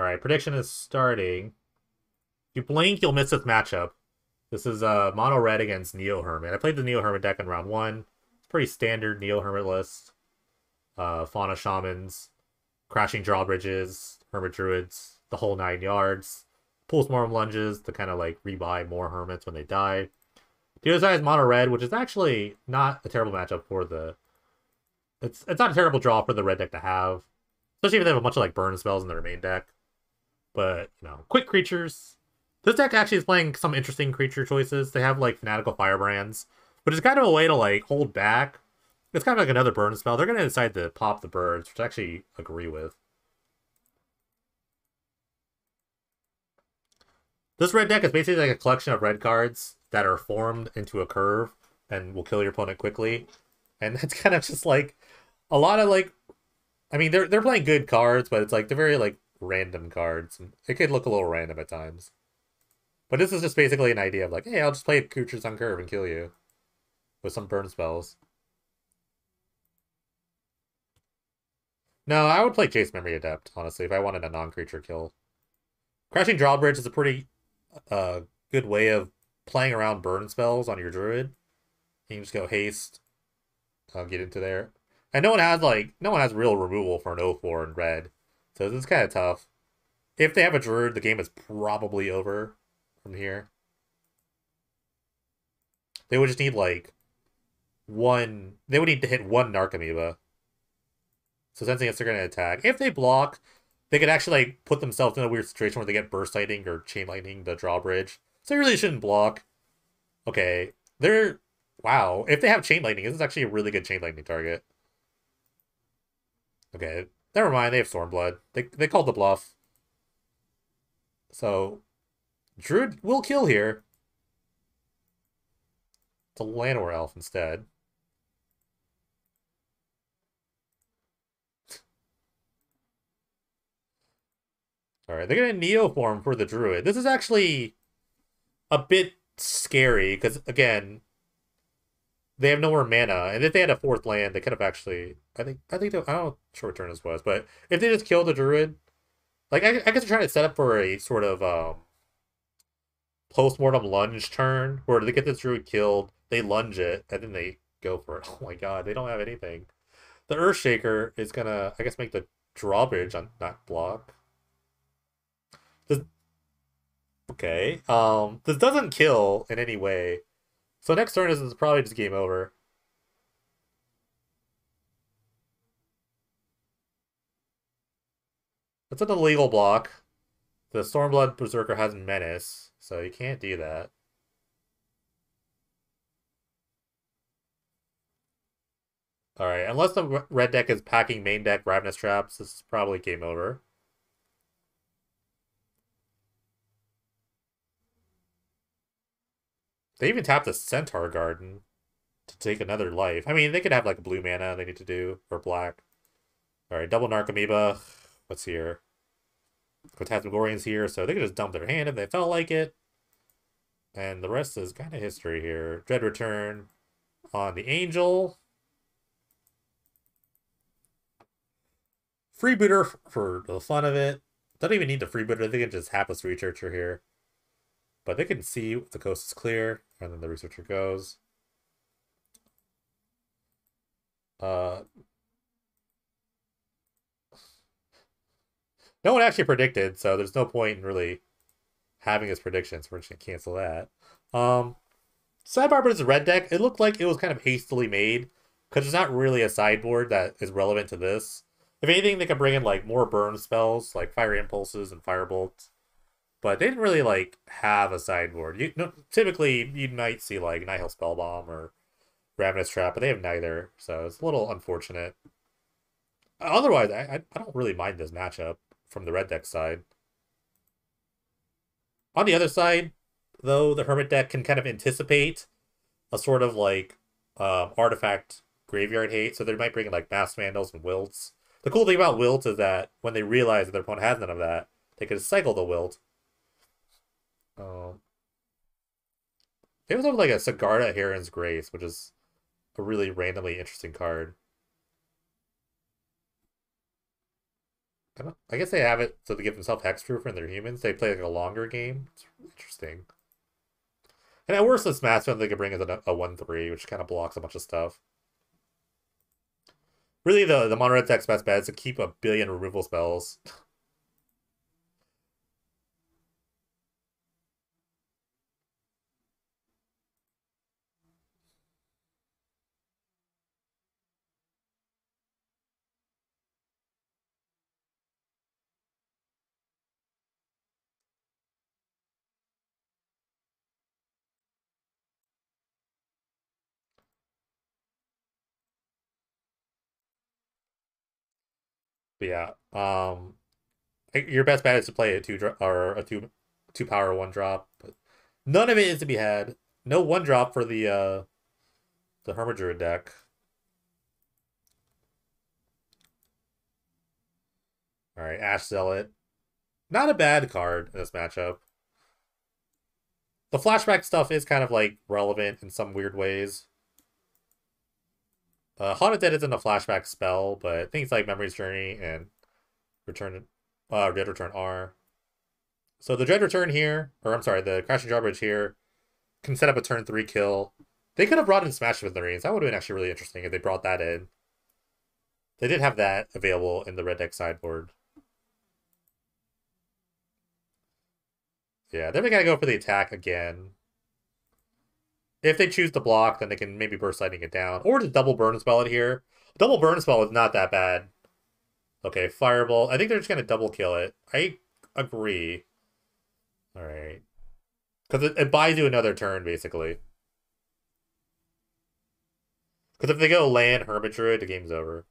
Alright, prediction is starting. If you blink, you'll miss this matchup. This is Mono Red against Neo Hermit. I played the Neo Hermit deck in round one. It's pretty standard Neo Hermit list. Fauna Shamans, Crashing Drawbridges, Hermit Druids, the whole 9 yards. Pulse Mortem Lunges to kind of like rebuy more Hermits when they die. The other side is Mono Red, which is actually not a terrible matchup for the... It's not a terrible draw for the red deck to have. Especially if they have a bunch of like burn spells in their main deck. But, you know, quick creatures. This deck actually is playing some interesting creature choices. They have like Fanatical Firebrands, which is kind of a way to like hold back. It's kind of like another burn spell. They're going to decide to pop the birds, which I actually agree with. This red deck is basically like a collection of red cards that are formed into a curve and will kill your opponent quickly. And it's kind of just like a lot of like, I mean, they're playing good cards, but it's like they're very like random cards. And it could look a little random at times. But this is just basically an idea of like, hey, I'll just play creatures on curve and kill you with some burn spells. No, I would play Jace Memory Adept, honestly, if I wanted a non-creature kill. Crashing Drawbridge is a pretty good way of playing around burn spells on your druid. You can just go haste, get into there. And no one has real removal for an 0/4 in red. So this is kind of tough. If they have a druid, the game is probably over from here. They would just need like one. They would need to hit one Narcomoeba. So sensing if they're going to attack. If they block, they could actually like put themselves in a weird situation where they get burst lightning or chain lightning the drawbridge. So they really shouldn't block. Okay. Wow. If they have chain lightning, this is actually a really good chain lightning target. Okay. Never mind, they have Stormblood. They called the bluff. So Druid will kill here. It's a Llanowar Elf instead. Alright, they're gonna Neo form for the Druid. This is actually a bit scary, because, again, they have no more mana, and if they had a fourth land, they could have actually... I don't know what short turn this was, but if they just kill the Druid... Like, I guess they're trying to set up for a sort of, post-mortem lunge turn, where they get this Druid killed, they lunge it, and then they go for it. Oh my god, they don't have anything. The Earthshaker is gonna, I guess, make the drawbridge on not block. Okay. This doesn't kill in any way. So next turn is probably just game over. It's an illegal block. The Stormblood Berserker has Menace, so you can't do that. Alright, unless the red deck is packing main deck Ravenous Traps, this is probably game over. They even tapped the Centaur Garden to take another life. I mean, they could have like a blue mana they need to do, or black. Alright, double Narcomoeba. What's here? Phantasmagorian's here, so they could just dump their hand if they felt like it. And the rest is kind of history here. Dread Return on the Angel. Freebooter for the fun of it. Don't even need the freebooter, they can just hapless researcher here. But they can see if the coast is clear, and then the researcher goes. No one actually predicted, so there's no point in really having his predictions. We're just gonna cancel that. Sidebar, but it's a red deck. It looked like it was kind of hastily made, because there's not really a sideboard that is relevant to this. If anything, they could bring in like more burn spells, like Fiery Impulses and Firebolts. But they didn't really like have a sideboard. Typically you might see like Nihil Spellbomb or Ravenous Trap, but they have neither, so it's a little unfortunate. Otherwise, I don't really mind this matchup from the red deck side. On the other side, though, the Hermit deck can kind of anticipate a sort of like artifact graveyard hate, so they might bring in like Mass Vandals and Wilts. The cool thing about Wilt is that when they realize that their opponent has none of that, they can cycle the Wilt. They also have like a Sigarda Heron's Grace, which is a really randomly interesting card. I guess they have it so they give themselves hexproof and they're humans. They play like a longer game. It's interesting. And at worst, this Master they could bring is a 1/3, which kind of blocks a bunch of stuff. Really, the mono red deck's best bet is to keep a billion removal spells. But yeah, your best bet is to play a or a two power one drop. But none of it is to be had. No one drop for the Hermit Druid deck. All right, Ash Zealot. Not a bad card in this matchup. The flashback stuff is kind of like relevant in some weird ways. Haunted Dead isn't a flashback spell, but things like Memory's Journey and Return, Dread Return are. So the Dread Return here, or I'm sorry, the Crashing Drawbridge here, can set up a turn 3 kill. They could have brought in Smash with the Rings. That would have been actually really interesting if they brought that in. They did have that available in the red deck sideboard. Yeah, then we gotta go for the attack again. If they choose to block, then they can maybe Burst Lightning it down. Or just double Burn Spell it here. Double Burn Spell is not that bad. Okay, Fireball. I think they're just gonna double kill it. I agree. Alright. Because it buys you another turn, basically. Because if they go land Hermit Druid, the game's over.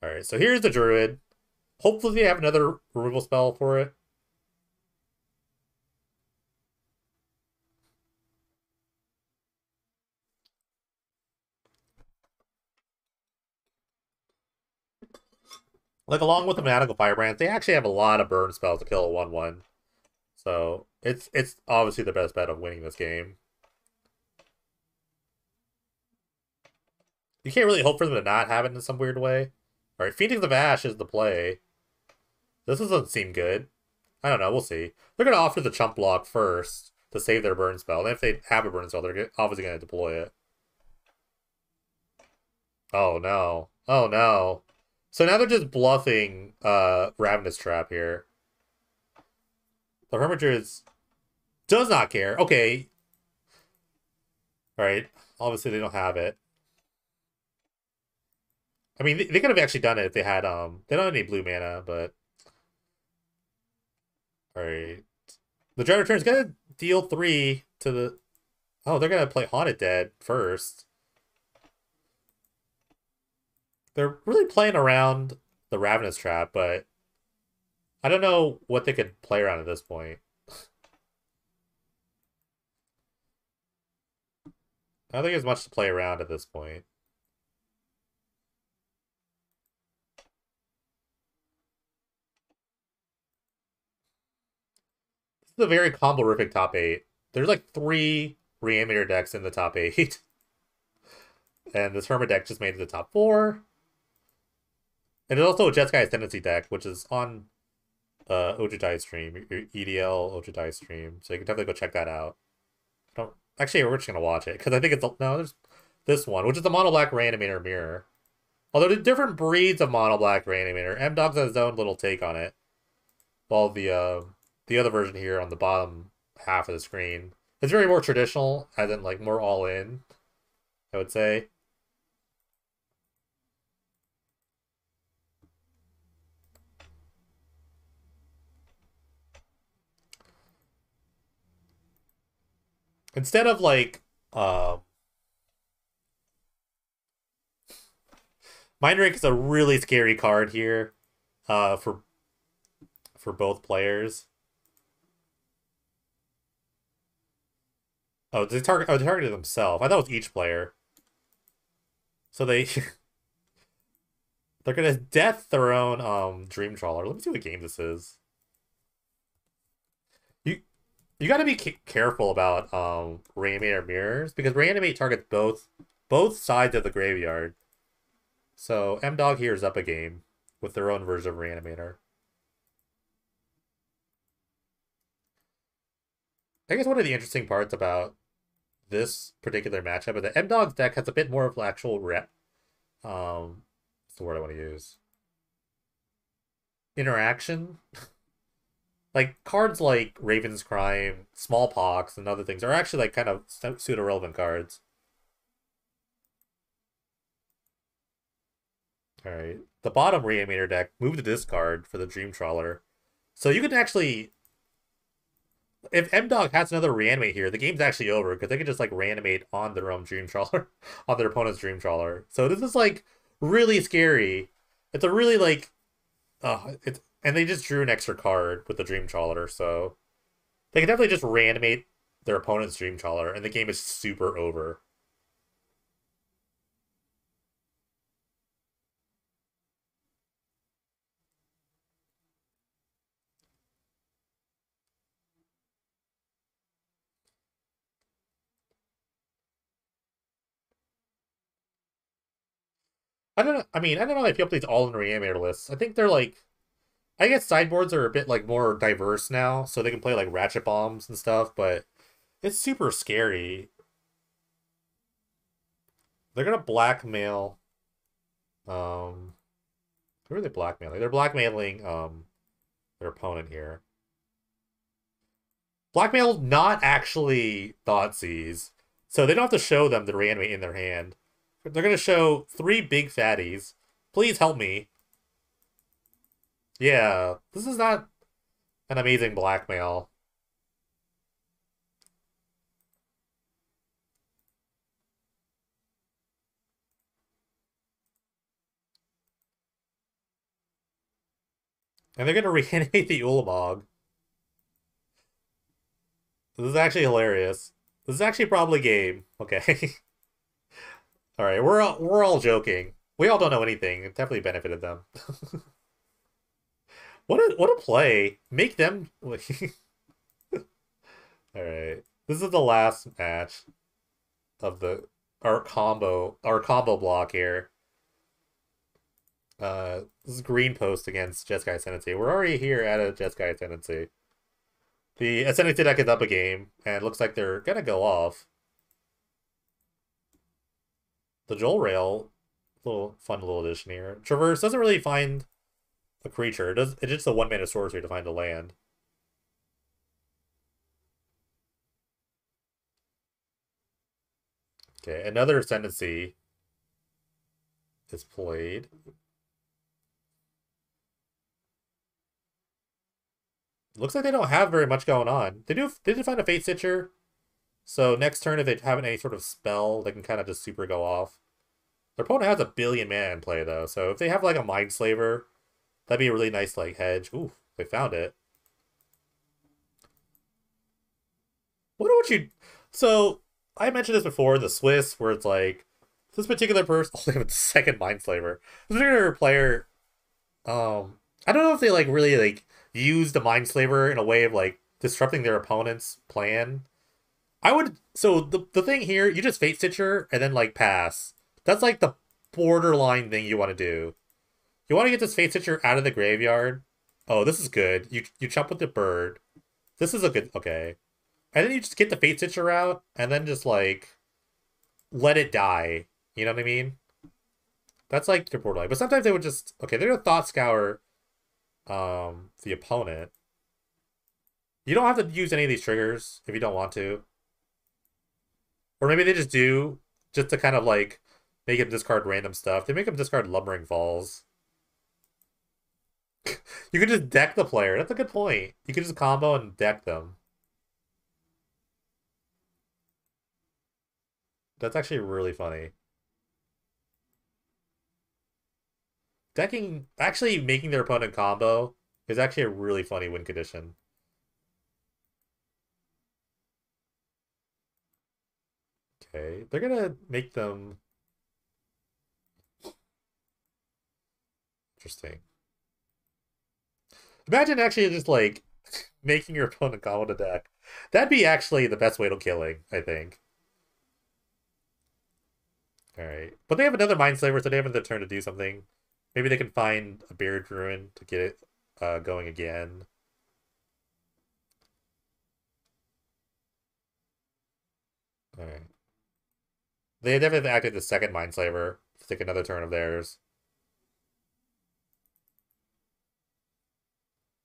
Alright, so here's the Druid. Hopefully they have another removal spell for it. Like, along with the Maniacal Firebrands, they actually have a lot of burn spells to kill a 1/1. So, it's obviously the best bet of winning this game. You can't really hope for them to not have it in some weird way. Alright, Phoenix of Ash is the play. This doesn't seem good. I don't know, we'll see. They're going to offer the chump block first to save their burn spell. And if they have a burn spell, they're obviously going to deploy it. Oh no. Oh no. So now they're just bluffing Ravenous Trap here. The Hermitage does not care. Okay. Alright. Obviously they don't have it. I mean, they could have actually done it if they had, they don't have any blue mana, but... Alright. The Dread Return is gonna deal 3 to the... Oh, they're gonna play Haunted Dead first. They're really playing around the Ravenous Trap, but... I don't know what they could play around at this point. I don't think there's much to play around at this point. This is a very comborific top 8. There's like 3 Reanimator decks in the top 8. And this Hermit deck just made it to the top 4. And there's also a Jeskai Ascendancy deck, which is on Ojutai stream, your EDL Ojutai stream. So you can definitely go check that out. Don't actually, we're just gonna watch it because I think it's no. There's this one, which is the Mono Black Reanimator Mirror. Although the different breeds of Mono Black Reanimator, M-Dog's has his own little take on it. While the other version here on the bottom half of the screen is very more traditional, as in like more all in. I would say. Instead of like Mind Rake is a really scary card here for both players. Oh, they targeted themselves. I thought it was each player. So they're gonna death their own Dream Trawler. Let me see what game this is. You got to be careful about Reanimator Mirrors because Reanimate targets both sides of the graveyard. So M-Dog here is up a game with their own version of Reanimator. I guess one of the interesting parts about this particular matchup is that M-Dog's deck has a bit more of the actual rep. What's the word I want to use? Interaction. Like cards like Raven's Crime, Smallpox, and other things are actually like kind of pseudo relevant cards. All right, the bottom Reanimator deck moved to this card for the Dream Trawler, so you can actually, if M Dog has another reanimate here, the game's actually over because they can just like reanimate on their own Dream Trawler, on their opponent's Dream Trawler. So this is like really scary. It's a really like, it's and they just drew an extra card with the Dream Trawler, so they can definitely just reanimate their opponent's Dream Trawler, and the game is super over. I don't know. I mean, I don't know if you update all in the reanimator lists. I think they're like, I guess sideboards are a bit like more diverse now, so they can play like ratchet bombs and stuff, but it's super scary. They're gonna blackmail. Um, who are they blackmailing? They're blackmailing their opponent here. Blackmail not actually Thoughtseize, so they don't have to show them the reanimate in their hand. They're gonna show three big fatties. Please help me. Yeah, this is not an amazing blackmail. And they're gonna reanimate the Ulamog. This is actually hilarious. This is actually probably game. Okay. All right, we're all joking. We all don't know anything. It definitely benefited them. What a play. Make them. All right. This is the last match of the our combo block here. This is Green Post against Jeskai Ascendancy. We're already here at a Jeskai Ascendancy. The Ascendancy deck is up a game, and it looks like they're gonna go off. The Joel Rail, little fun little addition here. Traverse doesn't really find a creature. It's just a 1-mana sorcery to find a land. Okay, another Ascendancy is played. Looks like they don't have very much going on. They did find a Fate Stitcher, so next turn if they haven't any sort of spell, they can kind of just super go off. Their opponent has a billion mana in play though, so if they have like a Mind Slaver, that'd be a really nice like hedge. Ooh, they found it. What would you? So I mentioned this before, the Swiss, where it's like this particular person. Oh, they have a second Mind Slaver. This particular player, I don't know if they like really like use the Mind Slaver in a way of like disrupting their opponent's plan. I would. So the thing here, you just Fate Stitcher and then like pass. That's like the borderline thing you want to do. You want to get this Fate Stitcher out of the graveyard. Oh, this is good. You chump with the bird. This is a good. Okay. And then you just get the Fate Stitcher out, and then just, like, let it die. You know what I mean? That's, like, your borderline. But sometimes they would just... Okay, they're gonna Thought Scour the opponent. You don't have to use any of these triggers if you don't want to. Or maybe they just do, just to kind of, like, make him discard random stuff. They make him discard Lumbering Falls. You could just deck the player. That's a good point. You could just combo and deck them. That's actually really funny. Decking, actually making their opponent combo is actually a really funny win condition. Okay, they're gonna make them interesting. Imagine actually just like making your opponent combo to deck. That'd be actually the best way to killing, I think. All right, but they have another Mind Slaver, so they have the turn to do something. Maybe they can find a Buried Ruin to get it going again. They definitely acted the second Mindslaver to take another turn of theirs.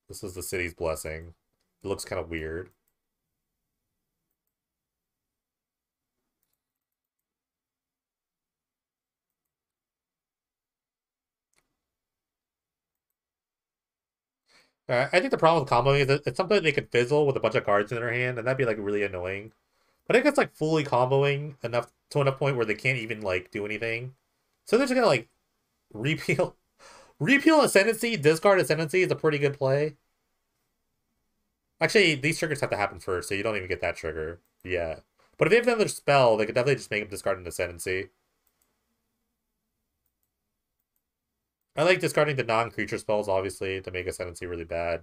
This is the city's blessing. It looks kind of weird. I think the problem with comboing is that it's something they could fizzle with a bunch of cards in their hand, and that'd be like really annoying. But I think it's like fully comboing enough to enough point where they can't even like do anything. So they're just gonna like repeal, repeal Ascendancy, discard Ascendancy is a pretty good play. Actually, these triggers have to happen first, so you don't even get that trigger. Yeah. But if they have another spell, they could definitely just make them discard an Ascendancy. I like discarding the non-creature spells, obviously, to make Ascendancy really bad.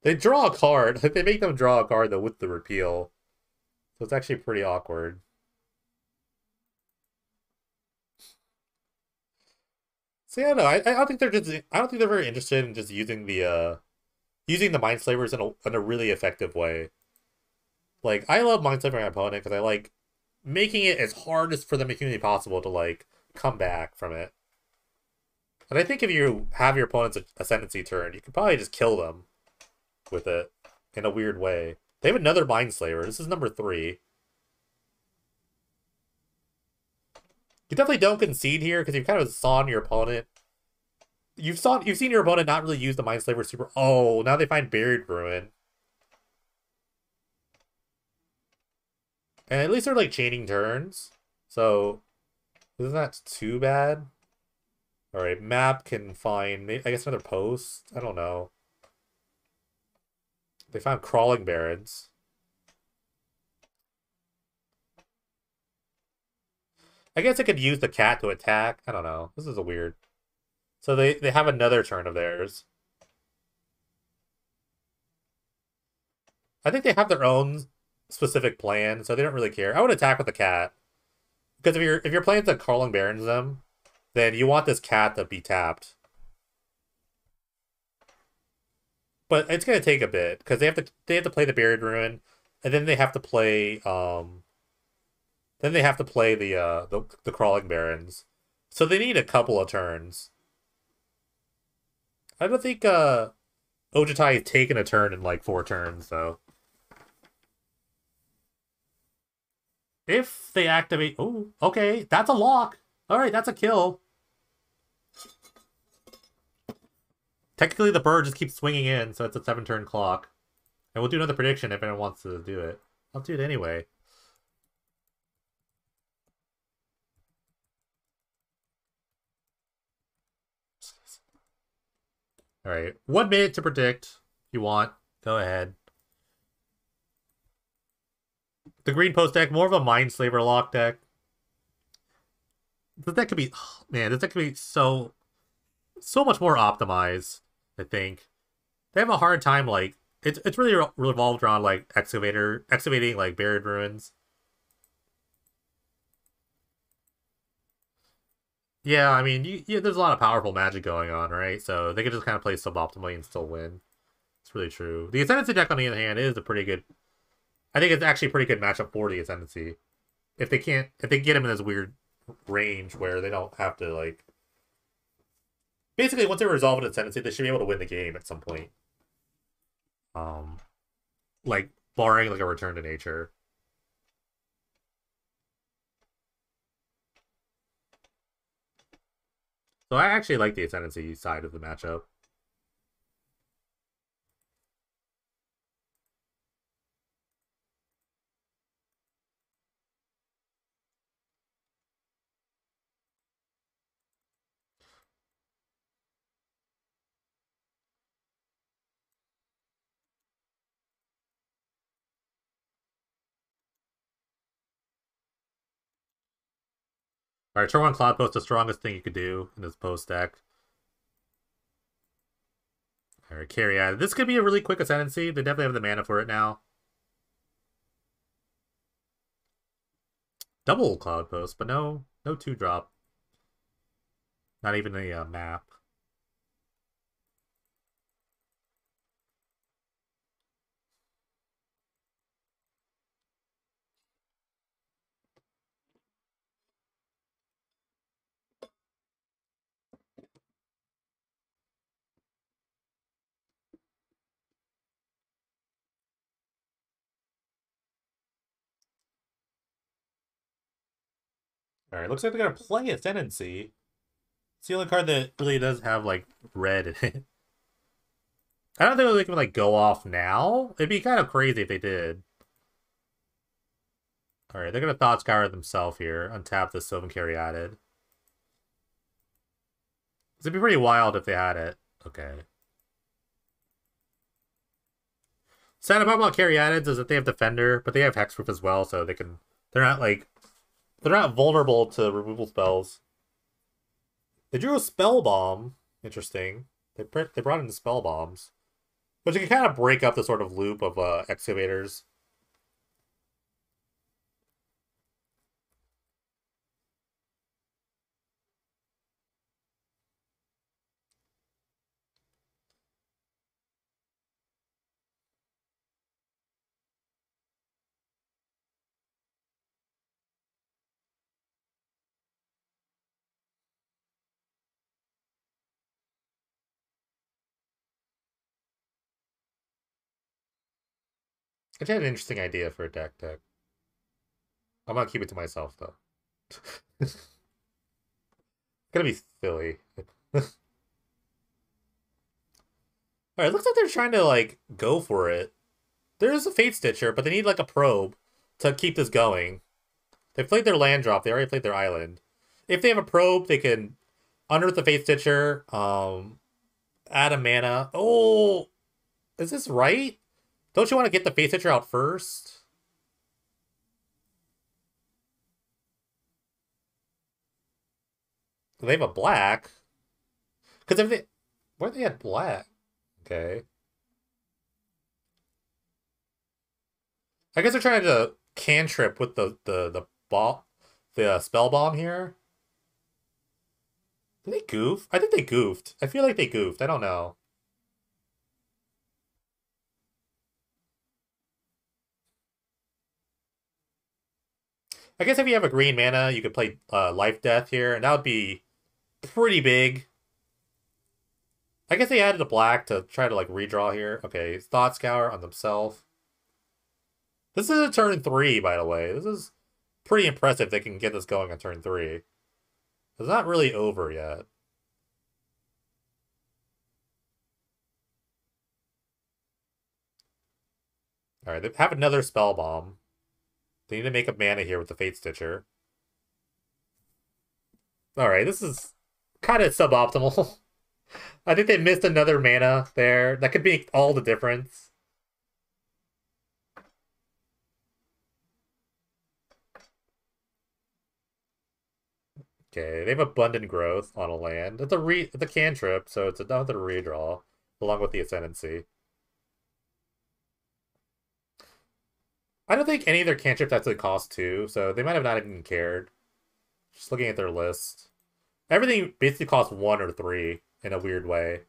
They draw a card. Like, they make them draw a card, though, with the repeal. So it's actually pretty awkward. So yeah, no, I don't think they're just I don't think they're very interested in just using the Mind Slavers in a really effective way. Like, I love Mind Slavering my opponent because I like making it as hard as for them as humanly possible to like come back from it. And I think if you have your opponent's ascendancy turn, you could probably just kill them with it in a weird way. They have another Mind Slaver. This is number 3. You definitely don't concede here because you've kind of sawn your opponent. You've seen your opponent not really use the Mind Slaver super. Oh, now they find Buried Ruin. And at least they're like chaining turns. So isn't that too bad? Alright, map can find I guess another post. I don't know. They found Crawling Barrens. I guess I could use the cat to attack. I don't know. This is a weird. So they have another turn of theirs. I think they have their own specific plan, so they don't really care. I would attack with the cat. Because if you're playing the Crawling Barrens them, then you want this cat to be tapped. But it's gonna take a bit, because they have to play the Buried Ruin, and then they have to play the Crawling Barrens. So they need a couple of turns. I don't think Ojitai has taken a turn in like 4 turns, though. If they activate... Oh, okay. That's a lock. Alright, that's a kill. Technically, the bird just keeps swinging in, so it's a 7-turn clock. And we'll do another prediction if anyone wants to do it. I'll do it anyway. Alright, 1 minute to predict. If you want, go ahead. The green post deck, more of a Mind Slaver lock deck. This deck could be... Oh, man, this deck could be so much more optimized, I think. They have a hard time, like... It's really revolved around, like, excavating, like, Buried Ruins. Yeah, I mean, there's a lot of powerful magic going on, right? So they could just kind of play suboptimally and still win. It's really true. The Ascendancy deck, on the other hand, is a pretty good... I think it's actually a pretty good matchup for the Ascendancy. If they get him in this weird range where they don't have to, like... Basically, once they resolve an Ascendancy, they should be able to win the game at some point. Um, like, barring, like, a return to nature. So I actually like the Ascendancy side of the matchup. Alright, turn 1 Cloud Post, the strongest thing you could do in this post deck. Alright, carry out. This could be a really quick Ascendancy. They definitely have the mana for it now. Double Cloud Post, but no 2-drop. Not even a map. Alright, looks like they're gonna play Ascendancy. It's the only card that really does have, like, red in it. I don't think they can, like, go off now. It'd be kind of crazy if they did. Alright, they're gonna Thought Scour themselves here. Untap the Sylvan Caryatid. It'd be pretty wild if they had it. Okay. Sad about Caryatids is that they have Defender, but they have Hexproof as well, so they can... They're not, like... They're not vulnerable to removal spells. They drew a Spell Bomb. Interesting. They brought in the Spell Bombs. But you can kind of break up the sort of loop of Excavators. I had an interesting idea for a deck. I'm gonna keep it to myself, though. It's gonna be silly. Alright, looks like they're trying to, like, go for it. There's a Fate Stitcher, but they need, like, a probe to keep this going. They played their land drop. They already played their island. If they have a probe, they can unearth the Fate Stitcher, add a mana. Oh, is this right? Don't you want to get the Fate Stitcher out first? They have a black. Because if they... Where they had black? Okay. I guess they're trying to cantrip with the ball, the spell bomb here. Did they goof? I think they goofed. I feel like they goofed. I don't know. I guess if you have a green mana, you could play Life Death here, and that would be pretty big. I guess they added a black to try to, like, redraw here. Okay, Thought Scour on themselves. This is a turn 3, by the way. This is pretty impressive they can get this going on turn 3. It's not really over yet. Alright, they have another Spell Bomb. They need to make a mana here with the Fate Stitcher. Alright, this is kind of suboptimal. I think they missed another mana there. That could make all the difference. Okay, they have Abundant Growth on a land. It's a cantrip, so it's another redraw, along with the Ascendancy. I don't think any of their cantrips actually cost 2, so they might have not even cared. Just looking at their list. Everything basically costs 1 or 3 in a weird way.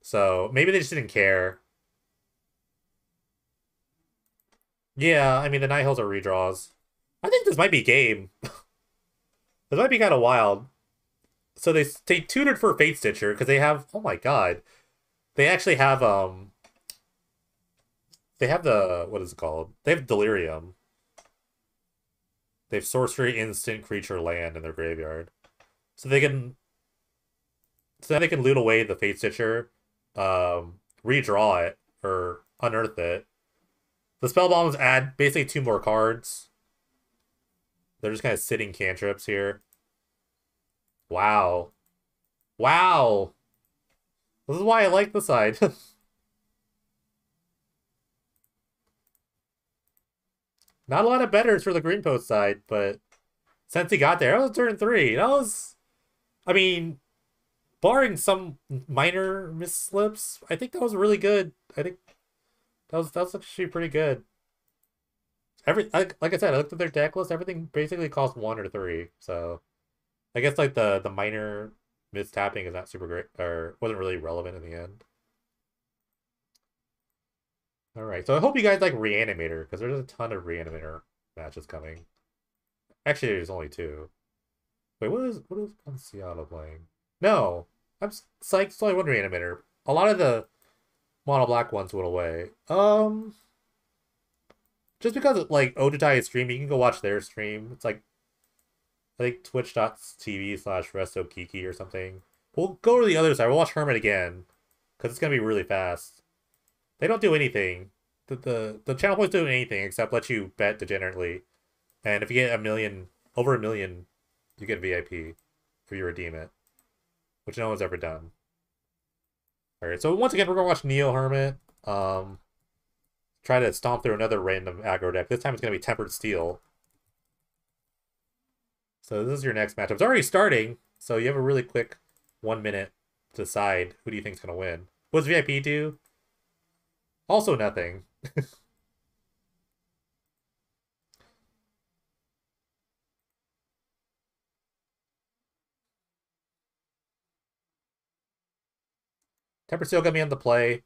So maybe they just didn't care. Yeah, I mean, the Night Hills are redraws. I think this might be game. This might be kind of wild. So they tutored for Fate Stitcher because they have... Oh my god. They actually have, They have the... What is it called? They have Delirium. They have Sorcery, Instant, Creature, Land in their graveyard. So they can... So then they can loot away the Fate Stitcher, redraw it, or unearth it. The Spell Bombs add basically 2 more cards. They're just kind of sitting cantrips here. Wow. Wow! This is why I like the side. Not a lot of betters for the Green Post side, but since he got there, that was turn 3. That was... I mean, barring some minor misslips, I think that was really good. I think that was actually pretty good. Like I said, I looked at their deck list. Everything basically costs 1 or 3. So I guess like the minor mistapping is not super great, or wasn't really relevant in the end. All right, so I hope you guys like Reanimator because there's a ton of Reanimator matches coming. Actually, there's only 2. Wait, what is Ponciano playing? No, I'm psyched. It's only one Reanimator. A lot of the mono black ones went away. Just because like Ojutai is streaming, you can go watch their stream. It's like I think twitch.tv/RestoKiki or something. We'll go to the other side. We'll watch Hermit again because it's gonna be really fast. They don't do anything. The channel points doing anything except let you bet degenerately. And if you get over a million, you get VIP if you redeem it, which no one's ever done. All right, so once again, we're gonna watch Neo Hermit. Try to stomp through another random aggro deck. This time it's gonna be Tempered Steel. So this is your next matchup. It's already starting, so you have a really quick 1 minute to decide who do you think is gonna win. What does VIP do? Also nothing. Tempered Steel got me on the play.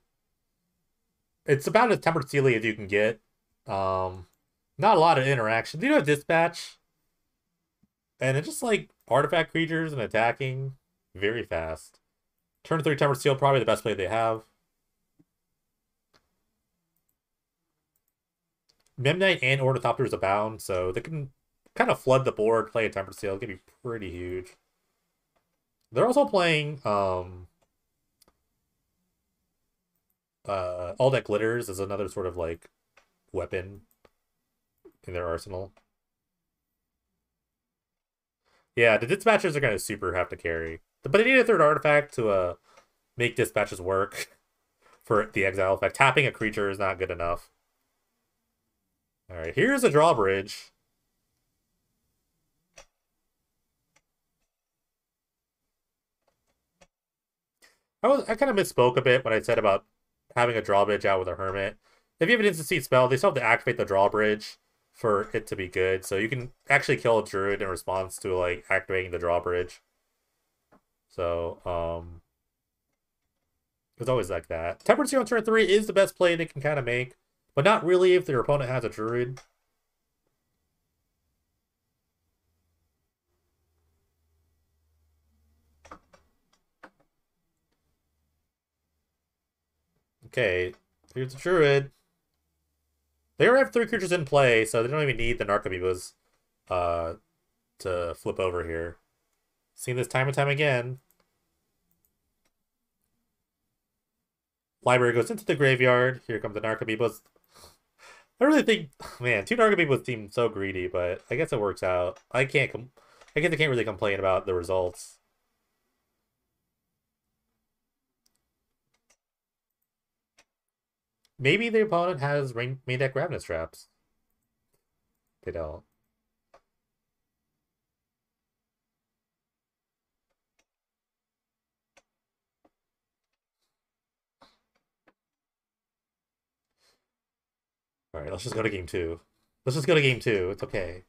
It's about as Tempered Steel as you can get. Not a lot of interaction. You know, Dispatch, and it's just like artifact creatures and attacking very fast. Turn 3 Tempered Steel, probably the best play they have. Memnite and Ornithopters abound, so they can kind of flood the board, play a Tempered Steel. It can be pretty huge. They're also playing All That Glitters is another sort of like weapon in their arsenal. Yeah, the dispatchers are gonna super have to carry. But they need a third artifact to make dispatches work for the exile effect. Tapping a creature is not good enough. Alright, here's a drawbridge. I kind of misspoke a bit when I said about having a drawbridge out with a hermit. If you have an instant seed spell, they still have to activate the drawbridge for it to be good. So you can actually kill a druid in response to like activating the drawbridge. So it's always like that. Tempered Steel on turn 3 is the best play they can kind of make, but not really if their opponent has a druid. Okay, here's the druid. They already have 3 creatures in play, so they don't even need the Narcomoebas to flip over here. Seen this time and time again. Library goes into the graveyard. Here come the Narcomoebas. I really think, man, 2 Narcomoebas seem so greedy, but I guess it works out. I guess I can't really complain about the results. Maybe the opponent has main deck Ravenous Traps. They don't. Alright, let's just go to game 2. Let's just go to game 2. It's okay.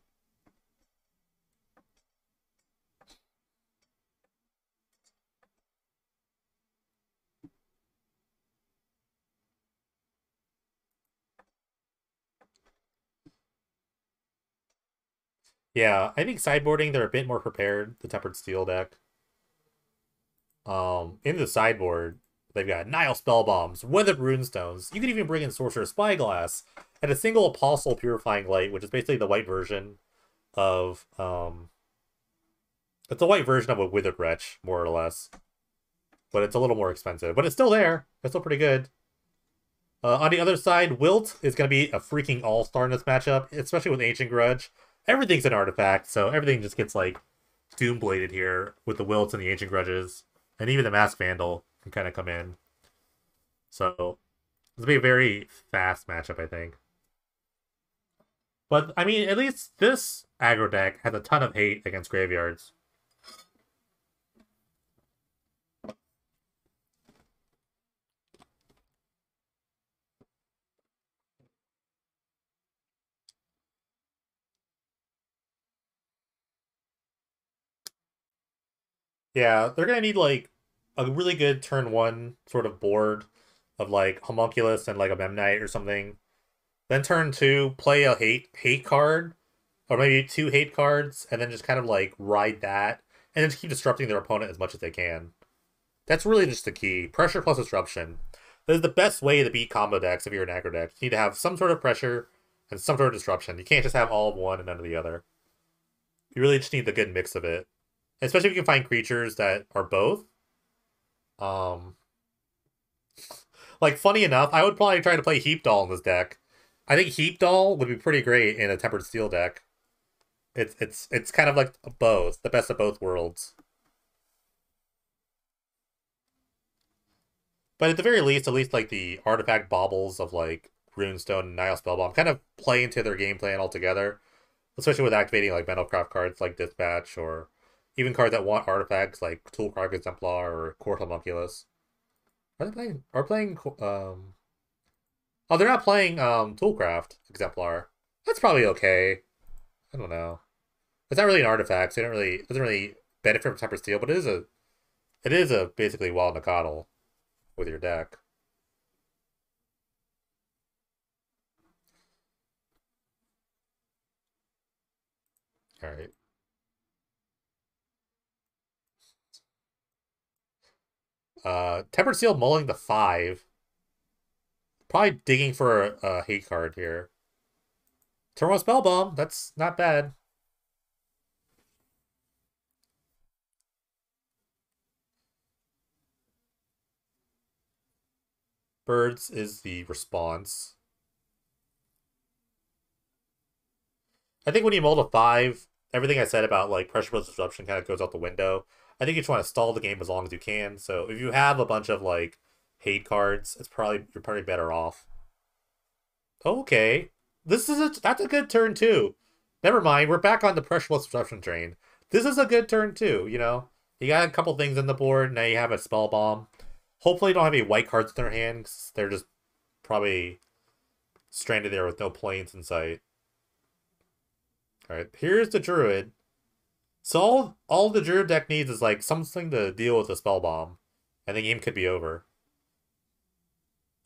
Yeah, I think sideboarding, they're a bit more prepared, the Tempered Steel deck. In the sideboard, they've got Nile Spellbombs, Weathered Runestones. You can even bring in Sorcerer's Spyglass, and a single Apostle Purifying Light, which is basically the white version of it's a white version of a Withered Wretch, more or less. But it's a little more expensive. But it's still there. It's still pretty good. On the other side, Wilt is going to be a freaking all-star in this matchup, especially with Ancient Grudge. Everything's an artifact, so everything just gets, like, Doombladed here with the Wilts and the Ancient Grudges. And even the Masked Vandal can kind of come in. So, this will be a very fast matchup, I think. But, I mean, at least this aggro deck has a ton of hate against graveyards. Yeah, they're gonna need like a really good turn 1 sort of board of like Homunculus and like a Memnite or something. Then turn 2, play a hate card, or maybe 2 hate cards, and then just kind of like ride that, and then just keep disrupting their opponent as much as they can. That's really just the key. Pressure plus disruption. This is the best way to beat combo decks if you're an aggro deck. You need to have some sort of pressure and some sort of disruption. You can't just have all of one and none of the other. You really just need the good mix of it, especially if you can find creatures that are both. Um, like funny enough, I would probably try to play Heap Doll in this deck. I think Heap Doll would be pretty great in a Tempered Steel deck. It's kind of like both, the best of both worlds. But at the very least, at least like the artifact baubles of like Runestone and Nile Spellbomb kind of play into their game plan altogether. Especially with activating like Metalcraft cards like Dispatch or even cards that want artifacts like Toolcraft Exemplar or Court Homunculus. Are they playing? Are playing? Oh, they're not playing Toolcraft Exemplar. That's probably okay. I don't know. It's not really an artifact, so it doesn't really benefit from Temper Steel, but it is a basically Wild Nacatl with your deck. All right. Tempered Steel mulling the 5. Probably digging for a hate card here. Turbo Spellbomb, that's not bad. Birds is the response. I think when you mull to 5, everything I said about like pressure plus disruption kind of goes out the window. I think you just want to stall the game as long as you can. So if you have a bunch of like hate cards, you're probably better off. Okay. That's a good turn too. Never mind, we're back on the pressure plus disruption train. This is a good turn too, you know? You got a couple things in the board, now you have a spell bomb. Hopefully you don't have any white cards in their hands. They're just probably stranded there with no planes in sight. Alright, here's the Druid. So all the Druid deck needs is like something to deal with the spell bomb. And the game could be over.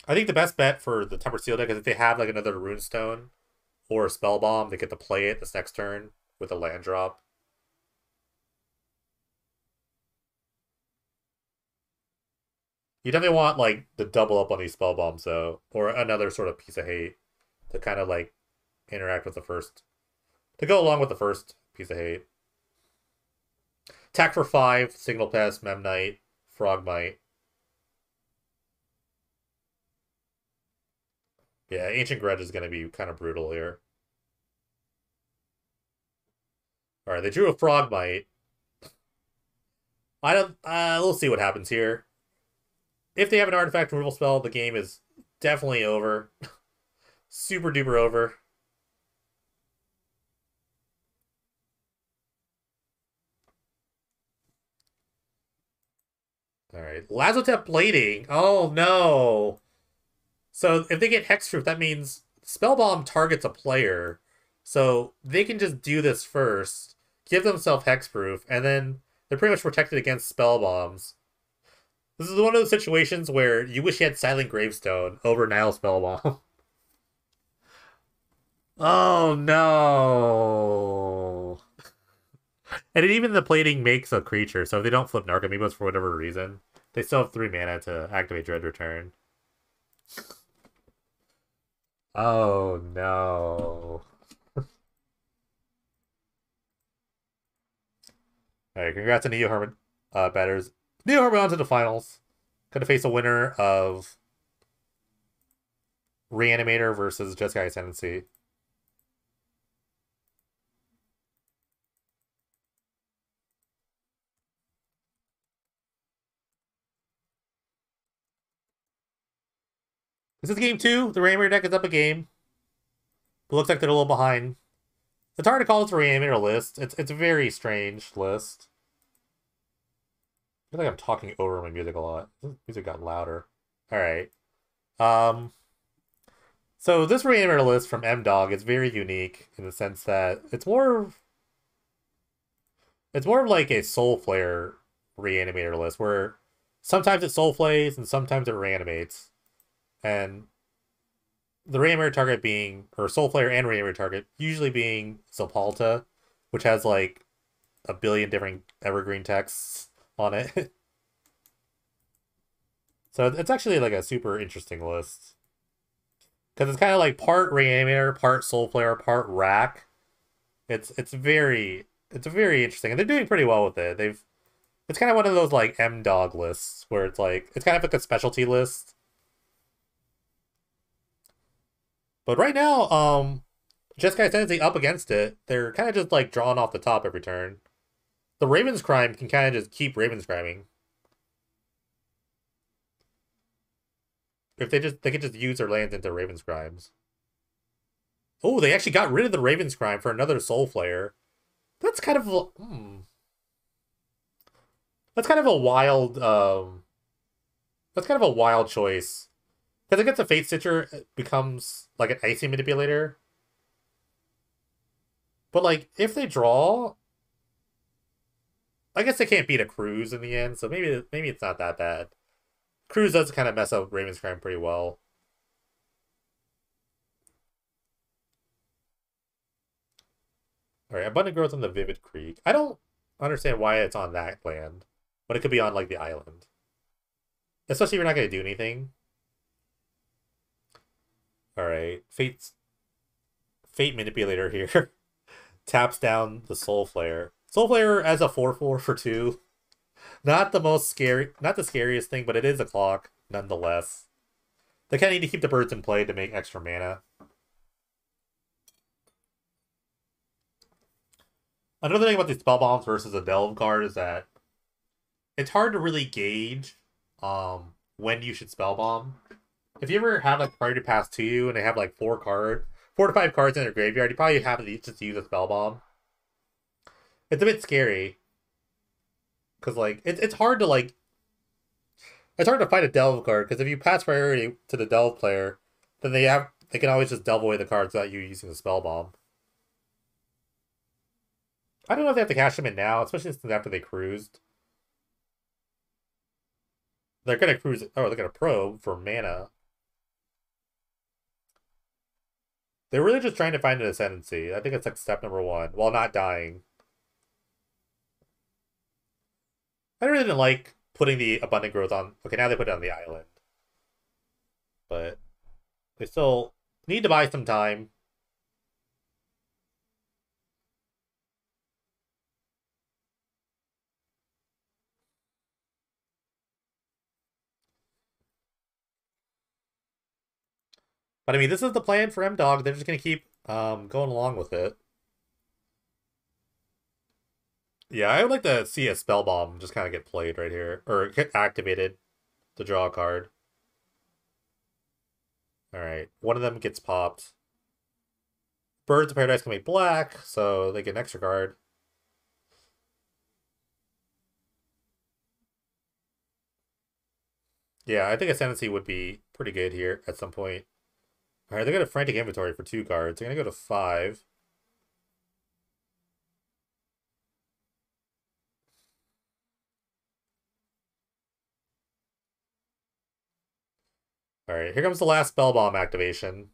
I think the best bet for the Tempered Steel deck is if they have like another Runestone or a Spell Bomb, they get to play it this next turn with a land drop. You definitely want like the double up on these Spell Bombs though, or another sort of piece of hate to kind of like interact with the first, to go along with the first piece of hate. Attack for 5, Signal Pest, Memnite, Frogmite. Yeah, Ancient Grudge is going to be kind of brutal here. All right, they drew a Frogmite. I don't. We'll see what happens here. If they have an artifact removal spell, the game is definitely over. Super duper over. All right, Lazotep Blading. Oh no. So if they get Hexproof, that means Spellbomb targets a player. So they can just do this first, give themselves Hexproof, and then they're pretty much protected against Spell Bombs. This is one of those situations where you wish you had Silent Gravestone over Nile Spellbomb. Oh no. And even the plating makes a creature, so if they don't flip Narcomoebas for whatever reason, they still have 3 mana to activate Dread Return. Oh no. Alright, congrats to Neo Hermit batters. Neo Hermit on to the finals. Gonna face a winner of Reanimator versus Jeskai Ascendancy. This is game 2. The Reanimator deck is up a game. It looks like they're a little behind. It's hard to call this a Reanimator list. It's a very strange list. I feel like I'm talking over my music a lot. This music got louder. Alright. So this Reanimator list from M-Dog is very unique in the sense that it's more of like a Soul Flare Reanimator list where sometimes it Soul Flays and sometimes it reanimates. And the Reanimator target being, or Soul Flare and Reanimator target, usually being Zopalta, which has like a billion different evergreen texts on it. So it's actually like a super interesting list. Because it's kind of like part Reanimator, part Soul Flare, part Rack. It's very It's very interesting, and they're doing pretty well with it. It's kind of one of those like M dog lists where it's like it's kind of like a specialty list. But right now, Jeskai Ascendancy up against it, they're kind of just like drawn off the top every turn. The Ravens Crime can kind of just keep Ravens Criming. If they could just use their lands into Ravens Crimes. Oh, they actually got rid of the Ravens Crime for another Soul Flare. That's kind of that's kind of a wild that's kind of a wild choice. Because it gets a Fate Stitcher, it becomes like an Icy Manipulator. But like if they draw, I guess they can't beat a Cruise in the end, so maybe it's not that bad. Cruise does kind of mess up Raven's Crime pretty well. Alright, Abundant Growth on the Vivid Creek. I don't understand why it's on that land, but it could be on like the island. Especially if you're not going to do anything. Alright, Fate Manipulator here. Taps down the Soul Flare. Soul Flare as a 4/4 for 2. Not the most scary, not the scariest thing, but it is a clock, nonetheless. They kind of need to keep the birds in play to make extra mana. Another thing about these spell bombs versus a delve card is that it's hard to really gauge when you should spell bomb. If you ever have like priority pass to you and they have like 4 to 5 cards in their graveyard, you probably have to just use a spell bomb. It's a bit scary. Because like it's hard to like it's hard to fight a delve card, because if you pass priority to the delve player, then they can always just delve away the cards without you using the spell bomb. I don't know if they have to cash them in now, especially since after they cruised. They're gonna cruise. Oh, they're gonna probe for mana. They're really just trying to find an ascendancy. I think it's like step number 1, while not dying. I really didn't like putting the Abundant Growth on. Okay, now they put it on the island. But they still need to buy some time. But I mean, this is the plan for M-Dog. They're just going to keep going along with it. Yeah, I would like to see a Spell Bomb just kind of get played right here. Or get activated to draw a card. Alright, one of them gets popped. Birds of Paradise can make black, so they get an extra card. Yeah, I think Ascendancy would be pretty good here at some point. Alright, they got a Frantic Inventory for 2 cards. They're going to go to 5. Alright, here comes the last Spell Bomb activation.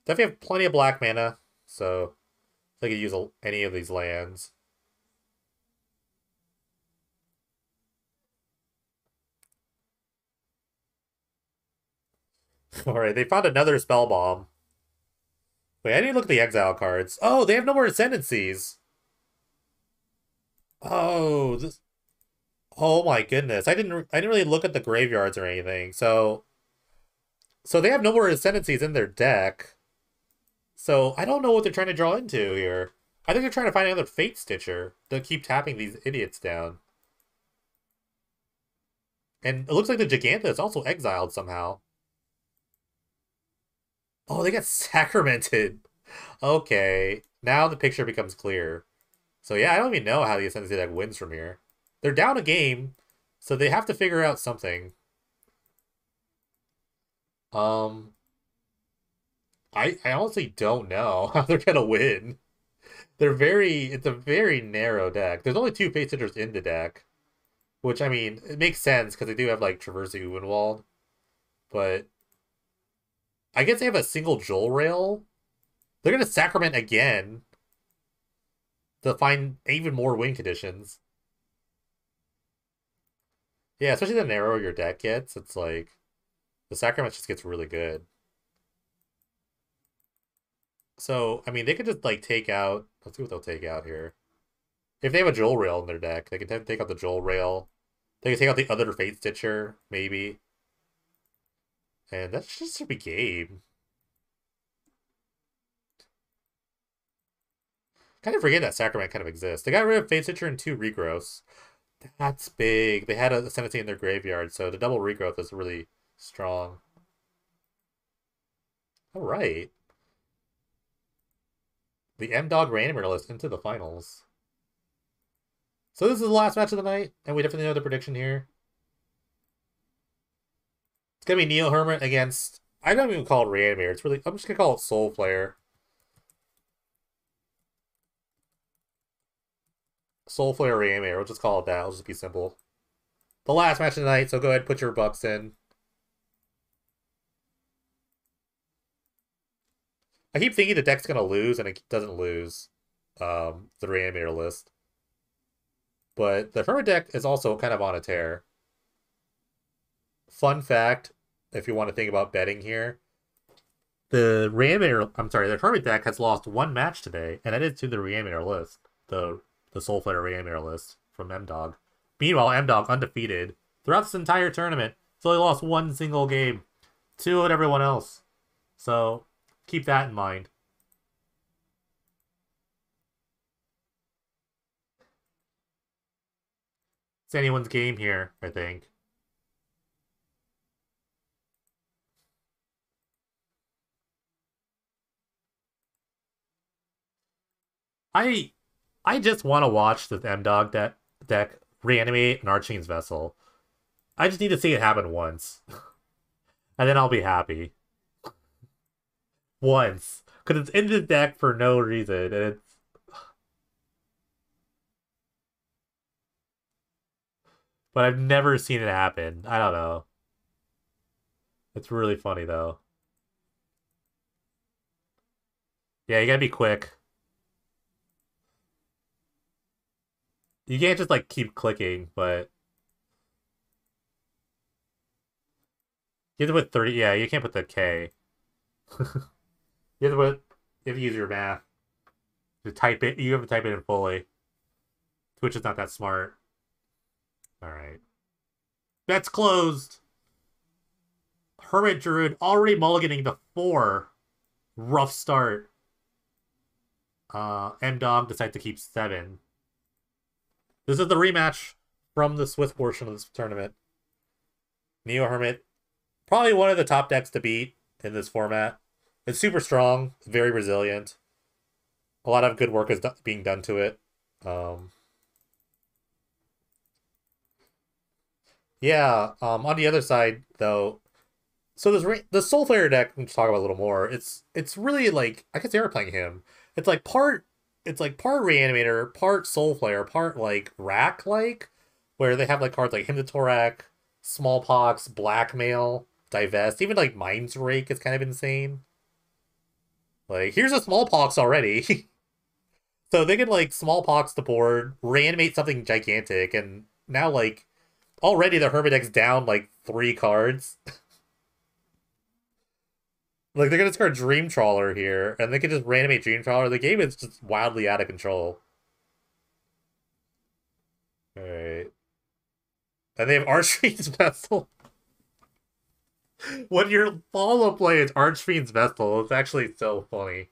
Definitely have plenty of black mana, so they could use any of these lands. Alright, they found another Spell Bomb. Wait, I need to look at the exile cards. Oh, they have no more Ascendancies. Oh, this. Oh my goodness. I didn't really look at the graveyards or anything. So they have no more Ascendancies in their deck. So I don't know what they're trying to draw into here. I think they're trying to find another Fate Stitcher to keep tapping these idiots down. And it looks like the Giganta is also exiled somehow. Oh, they got sacramented. Okay. Now the picture becomes clear. So yeah, I don't even know how the Ascendancy deck wins from here. They're down a game, so they have to figure out something. Um, I honestly don't know how they're gonna win. It's a very narrow deck. There's only 2 Fate Sitters in the deck, which I mean it makes sense because they do have like Traversing Ubenwald, but I guess they have a single Joel Rail. They're gonna Sacrament again to find even more win conditions. Yeah, especially the narrower your deck gets, it's like the Sacrament just gets really good. So, I mean, they could just like take out Let's see what they'll take out here. If they have a Jewel Rail in their deck, they can take out the Jewel Rail. They can take out the other Fate Stitcher, maybe. And that should be game. Kind of forget that Sacrament kind of exists. They got rid of Fate Stitcher and 2 Regrowths. That's big. They had a Ascendancy in their graveyard, so the double Regrowth is really strong. Alright. The M-Dog Reanimator list into the finals. So this is the last match of the night, and we definitely know the prediction here. It's gonna be Neo Hermit against... I don't even call it Reanimator. It's really... I'm just gonna call it Soul Flare. Soul Flare Reanimator. We'll just call it that. It'll just be simple. The last match of the night, so go ahead and put your bucks in. I keep thinking the deck's gonna lose, and it doesn't lose. The Reanimator list. But the Hermit deck is also kind of on a tear. Fun fact, if you want to think about betting here, the Hermit deck has lost 1 match today, and that is to the Reanimator list, the Soul Flare Reanimator list from M-Dog. Meanwhile, M-Dog undefeated throughout this entire tournament. It's only lost 1 single game to everyone else. So keep that in mind. It's anyone's game here, I think. I just want to watch this M-Dog deck reanimate an Archfiend's Vessel. I just need to see it happen once. And then I'll be happy. Once. Because it's in the deck for no reason, and it's... But I've never seen it happen. I don't know. It's really funny, though. Yeah, you gotta be quick. You can't just, like, keep clicking, but... You have to put 30... Yeah, you can't put the K. You have to use your math. To type it... You have to type it in fully. Twitch is not that smart. Alright. Bet's closed! Hermit Druid already mulliganing the 4. Rough start. M-Dog decides to keep 7. This is the rematch from the Swiss portion of this tournament. Neo Hermit, probably one of the top decks to beat in this format. It's super strong, very resilient. A lot of good work is being done to it. Yeah, on the other side, though, so the Soul Flare deck, we can talk about a little more. It's really like, I guess they were playing him. It's like part Reanimator, part Soul Flare, part like Rack where they have like cards like Hymn to Torak, Smallpox, Blackmail, Divest, even like Mind's Rake is kind of insane. Like, here's a Smallpox already. So they can like Smallpox the board, reanimate something gigantic, and now like already the Hermit deck's down like 3 cards. Like, they're gonna discard Dream Trawler here, and they can just reanimate Dream Trawler. The game is just wildly out of control. Alright. And they have Archfiend's Vessel. When your follow play is Archfiend's Vessel, it's actually so funny.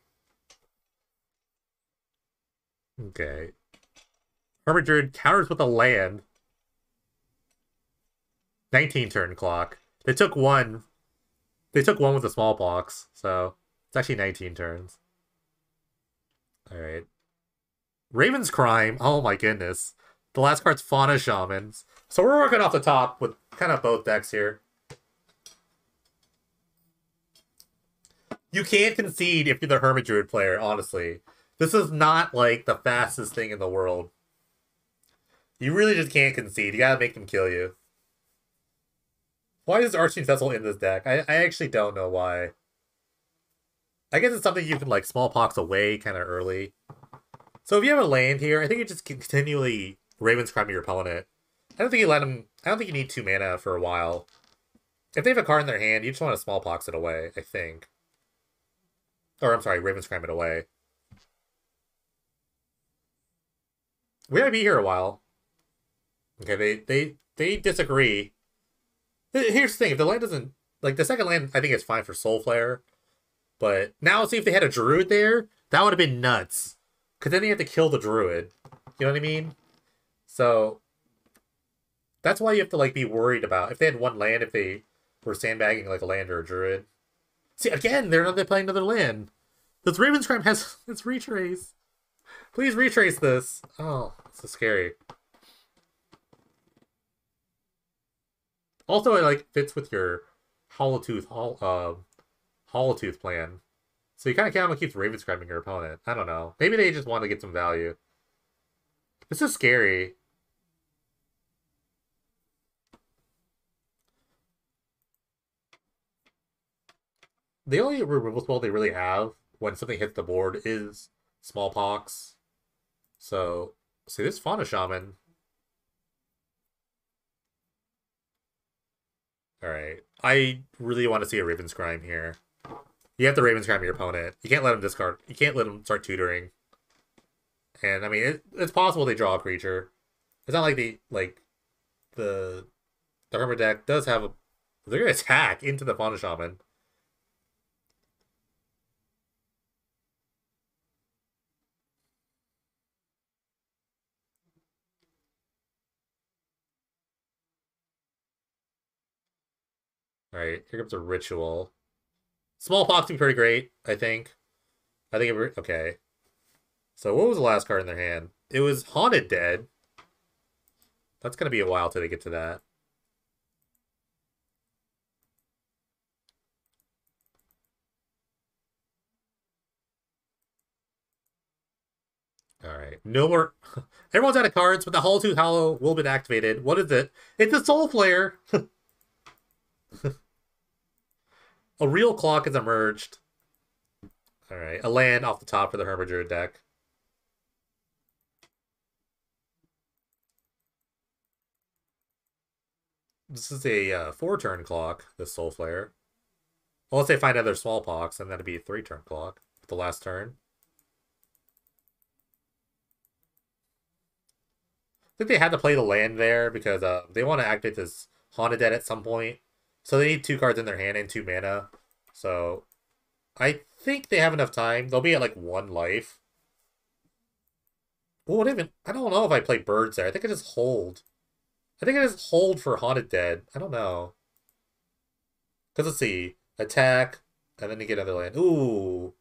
Okay. Hermit Druid counters with a land. 19 turn clock. They took 1. They took 1 with the Smallpox, so it's actually 19 turns. Alright. Raven's Crime. Oh my goodness. The last card's Fauna Shamans. So we're working off the top with kind of both decks here. You can't concede if you're the Hermit Druid player, honestly. This is not like the fastest thing in the world. You really just can't concede. You gotta make them kill you. Why is Archfiend's Vessel in this deck? I actually don't know why. I guess it's something you can like Smallpox away kind of early. So if you have a land here, I think you just continually Raven's Crime your opponent. I don't think you let him... I don't think you need 2 mana for a while. If they have a card in their hand, you just want to Smallpox it away, I think. Or, I'm sorry, Raven's Crime it away. We might be here a while. Okay, they disagree. Here's the thing: if the land doesn't like the second land, I think it's fine for Soul Flare. But now, see if they had a druid there, that would have been nuts. Because then you have to kill the druid. You know what I mean? So that's why you have to like be worried about if they had one land, if they were sandbagging like a land or a druid. See, again, they're playing another land. This Raven's Crime has its retrace. Please retrace this. Oh, this is scary. Also, it like fits with your Hollow Tooth plan. So you kind of count on keeps Raven Scribing your opponent. I don't know. Maybe they just want to get some value. This is scary. The only removal spell they really have when something hits the board is Smallpox. So, see this Fauna Shaman. Alright. I really want to see a Raven Scryme here. You have to Raven Scryme your opponent. You can't let him discard. You can't let him start tutoring. And I mean, it's possible they draw a creature. It's not like the Hermit deck does have a. They're gonna attack into the Fauna Shaman. All right, here comes a ritual. Smallpox would be pretty great. I think. Okay. So what was the last card in their hand? It was Haunted Dead. That's gonna be a while till they get to that. All right. No more. Everyone's out of cards, but the Hollow Tooth Hollow will be activated. What is it? It's a Soul Flare. A real clock has emerged. All right. A land off the top for the Hermit Druid deck. This is a 4-turn clock, this Soul Flare. Unless they find another Smallpox, and that'd be a 3-turn clock with the last turn. I think they had to play the land there because they want to activate this Haunted Dead at some point. So they need 2 cards in their hand and 2 mana. So I think they have enough time. They'll be at like 1 life. Well, I don't know if I play birds there. I think I just hold. I think I just hold for Haunted Dead. I don't know. Because let's see. Attack, and then you get another land. Ooh.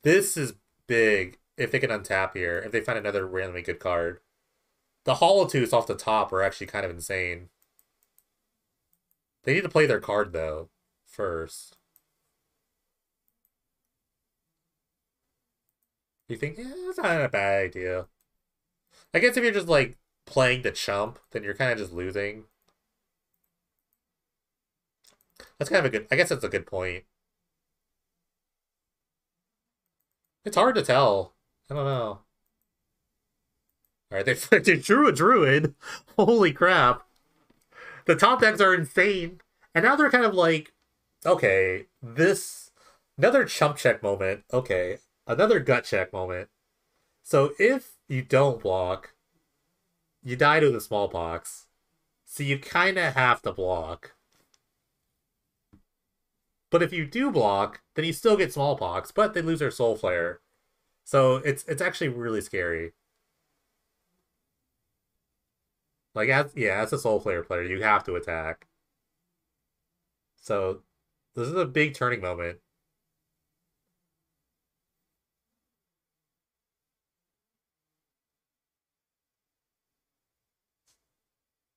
This is big if they can untap here. If they find another randomly good card. The Hollow Tooths off the top are actually kind of insane. They need to play their card, though, first. You think, yeah, that's not a bad idea. I guess if you're just, like, playing the chump, then you're kind of just losing. That's kind of a good... I guess that's a good point. It's hard to tell. I don't know. Alright, they drew a druid. Holy crap. The top decks are insane. And now they're kind of like, okay, this... Another chump check moment. Okay, another gut check moment. So if you don't block, you die to the Smallpox. So you kind of have to block. But if you do block, then you still get Smallpox, but they lose their Soul Flare. So it's actually really scary. Like, as a Soul Flare player, you have to attack. So this is a big turning moment.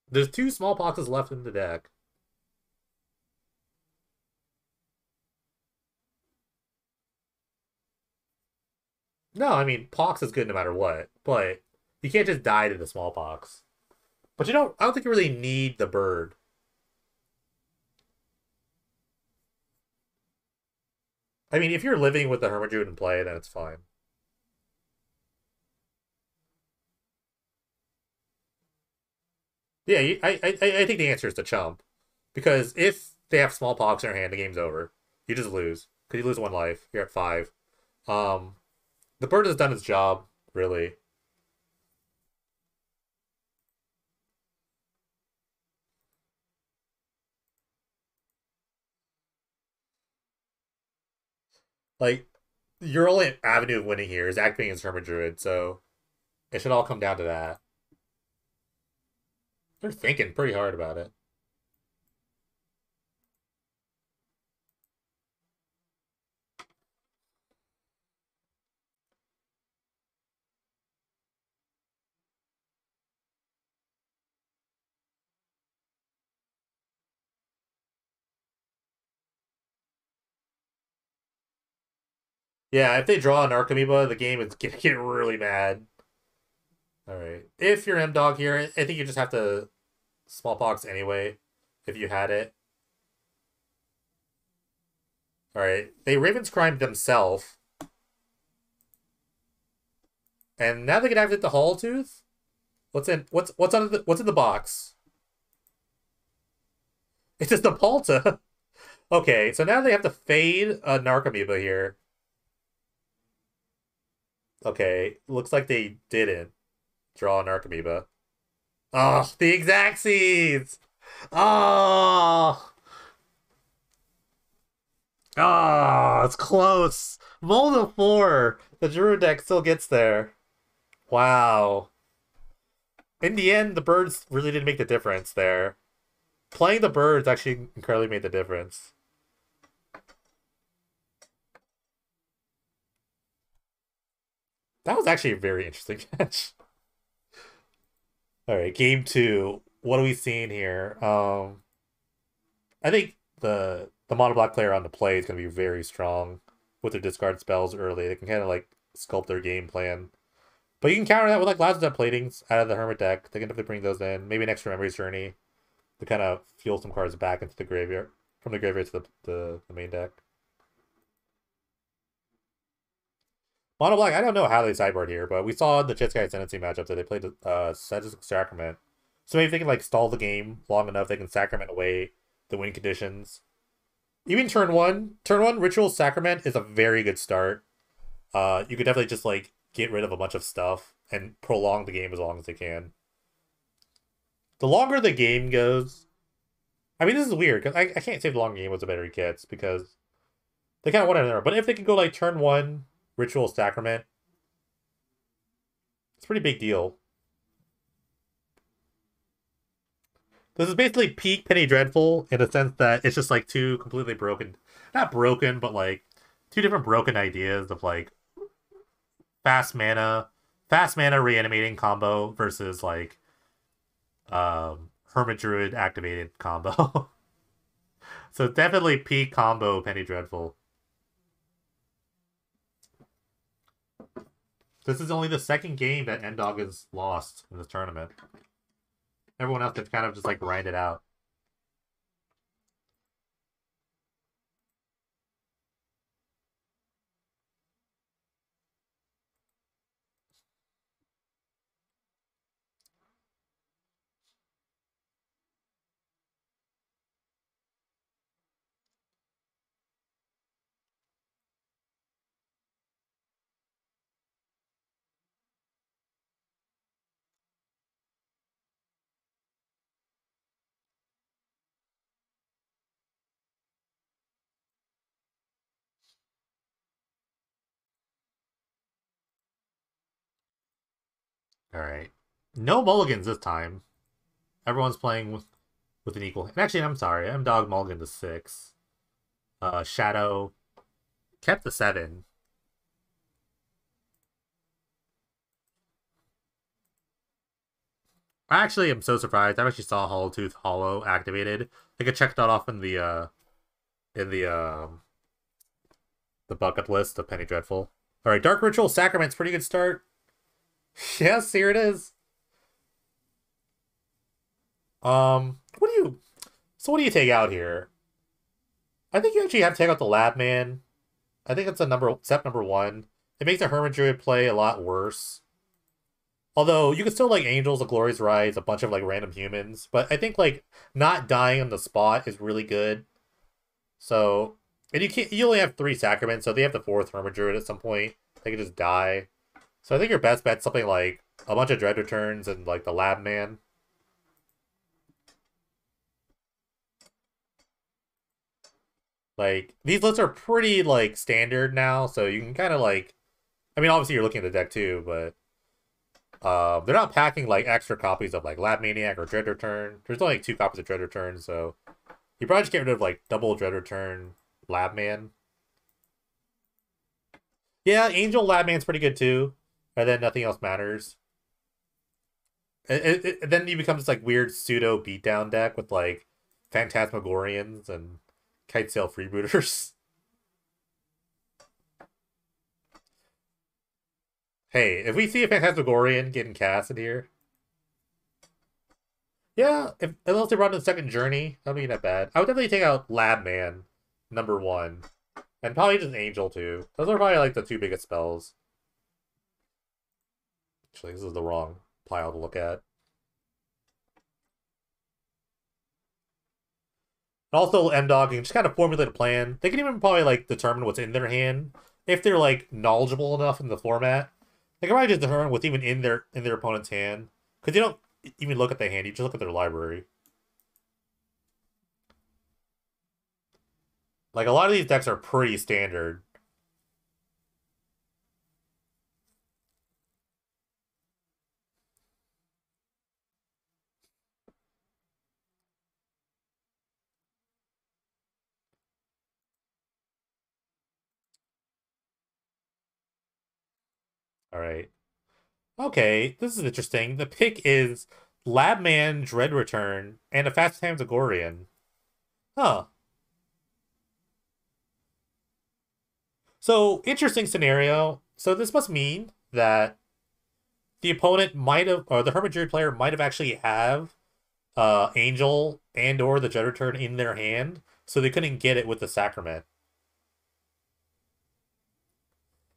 There's 2 Smallpoxes left in the deck. No, I mean, Pox is good no matter what, but you can't just die to the Smallpox. But I don't think you really need the bird. I mean, if you're living with the Hermit Druid in play, then it's fine. Yeah, I think the answer is to chump. Because if they have Smallpox in their hand, the game's over. You just lose. Because you lose 1 life. You're at 5. Um, the bird has done its job, really. Like, your only avenue of winning here is activating as Hermit Druid, so it should all come down to that. They're thinking pretty hard about it. Yeah, if they draw an Archamiba, the game is gonna get really mad. All right. If you're M Dog here, I think you just have to Smallpox anyway, if you had it. All right. They Ravens Crime themselves, and now they can activate the Hollow Tooth. What's in the box? It's just the Palta. Okay, so now they have to fade a Narcomoeba here. Okay, looks like they didn't draw a Narcomoeba. Oh, the exact seeds! Oh! Oh, it's close. Volta 4. The Druid deck still gets there. Wow. In the end, the birds really didn't make the difference there. Playing the birds actually incredibly made the difference. That was actually a very interesting match. All right, game two. What are we seeing here? I think the mono black player on the play is going to be very strong with their discard spells early. They can kind of like sculpt their game plan. But you can counter that with like Lazarus Platings out of the Hermit deck. They can definitely bring those in. Maybe an extra Memories Journey to kind of fuel some cards back into the graveyard, from the graveyard to the main deck. Mono Black, I don't know how they sideboard here, but we saw in the Jet Sky Ascendancy matchup that they played Sacrament. So maybe if they can like stall the game long enough, they can Sacrament away the win conditions. Even turn one Ritual Sacrament is a very good start. You could definitely just like get rid of a bunch of stuff and prolong the game as long as they can. The longer the game goes, I mean, this is weird because I can't say the longer game was the better it gets because they kind of want to. But if they can go like turn one Ritual Sacrament, it's a pretty big deal. This is basically peak Penny Dreadful in the sense that it's just like two completely broken, not broken, but like two different broken ideas of like fast mana, reanimating combo versus like Hermit Druid activated combo. So definitely peak combo Penny Dreadful. This is only the second game that N-Dog has lost in this tournament. Everyone else has kind of just like grinded out. All right. No mulligans this time. Everyone's playing with an equal. And actually, I'm sorry. I'm dog mulligan to 6. Shadow kept the 7. I actually am so surprised. I actually saw Hollow Tooth Hollow activated. I could check that off in in the bucket list of Penny Dreadful. All right, Dark Ritual Sacrament's pretty good start. Yes, here it is. What do you? So what do you take out here? I think you actually have to take out the Lab Man. I think it's a step number 1. It makes a Hermit Druid play a lot worse. Although you can still like Angels of Glorious Rise, a bunch of like random humans, but I think like not dying on the spot is really good. So, and you only have 3 Sacraments, so they have the 4th Hermit Druid at some point. They can just die. So I think your best bet's something like a bunch of Dread Returns and like the Lab Man. Like, these lists are pretty, like, standard now, so you can kind of, like... I mean, obviously you're looking at the deck too, but... they're not packing, like, extra copies of, like, Lab Maniac or Dread Return. There's only, like, 2 copies of Dread Return, so... You probably just get rid of, like, double Dread Return Lab Man. Yeah, Angel Lab Man's pretty good too. And then nothing else matters. Then you become this, like, weird pseudo beatdown deck with, like, Phantasmagorians and Kitesail Freebooters. Hey, if we see a Phantasmagorian getting casted here, yeah, unless they run in the second journey, that'd be not bad. I would definitely take out Lab Man, #1. And probably just Angel too. Those are probably like the 2 biggest spells. Actually, this is the wrong pile to look at. Also, M-Dog can just kind of formulate a plan. They can even probably, like, determine what's in their hand. If they're, like, knowledgeable enough in the format, they can probably just determine what's even in their opponent's hand. Because you don't even look at the hand, you just look at their library. Like, a lot of these decks are pretty standard. Alright. Okay, this is interesting. The pick is Labman, Dread Return, and a Fast Times Agorian. Huh. So, interesting scenario. So this must mean that the opponent might have, or the Hermit Druid player might have actually have Angel and or the Dread Return in their hand, so they couldn't get it with the Sacrament.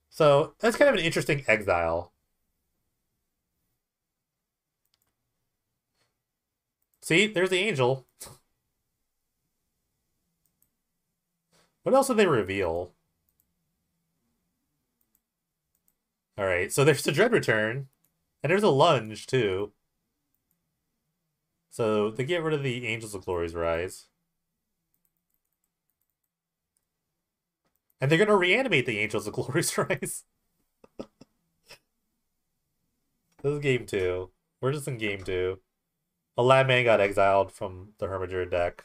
So that's kind of an interesting exile. See, there's the Angel. What else did they reveal? Alright, so there's the Dread Return, and there's a Lunge, too. So they get rid of the Angels of Glory's Rise. And they're going to reanimate the Angels of Glory's Rise. This is game 2. We're just in game 2. A Lab Man got exiled from the Hermit Druid deck.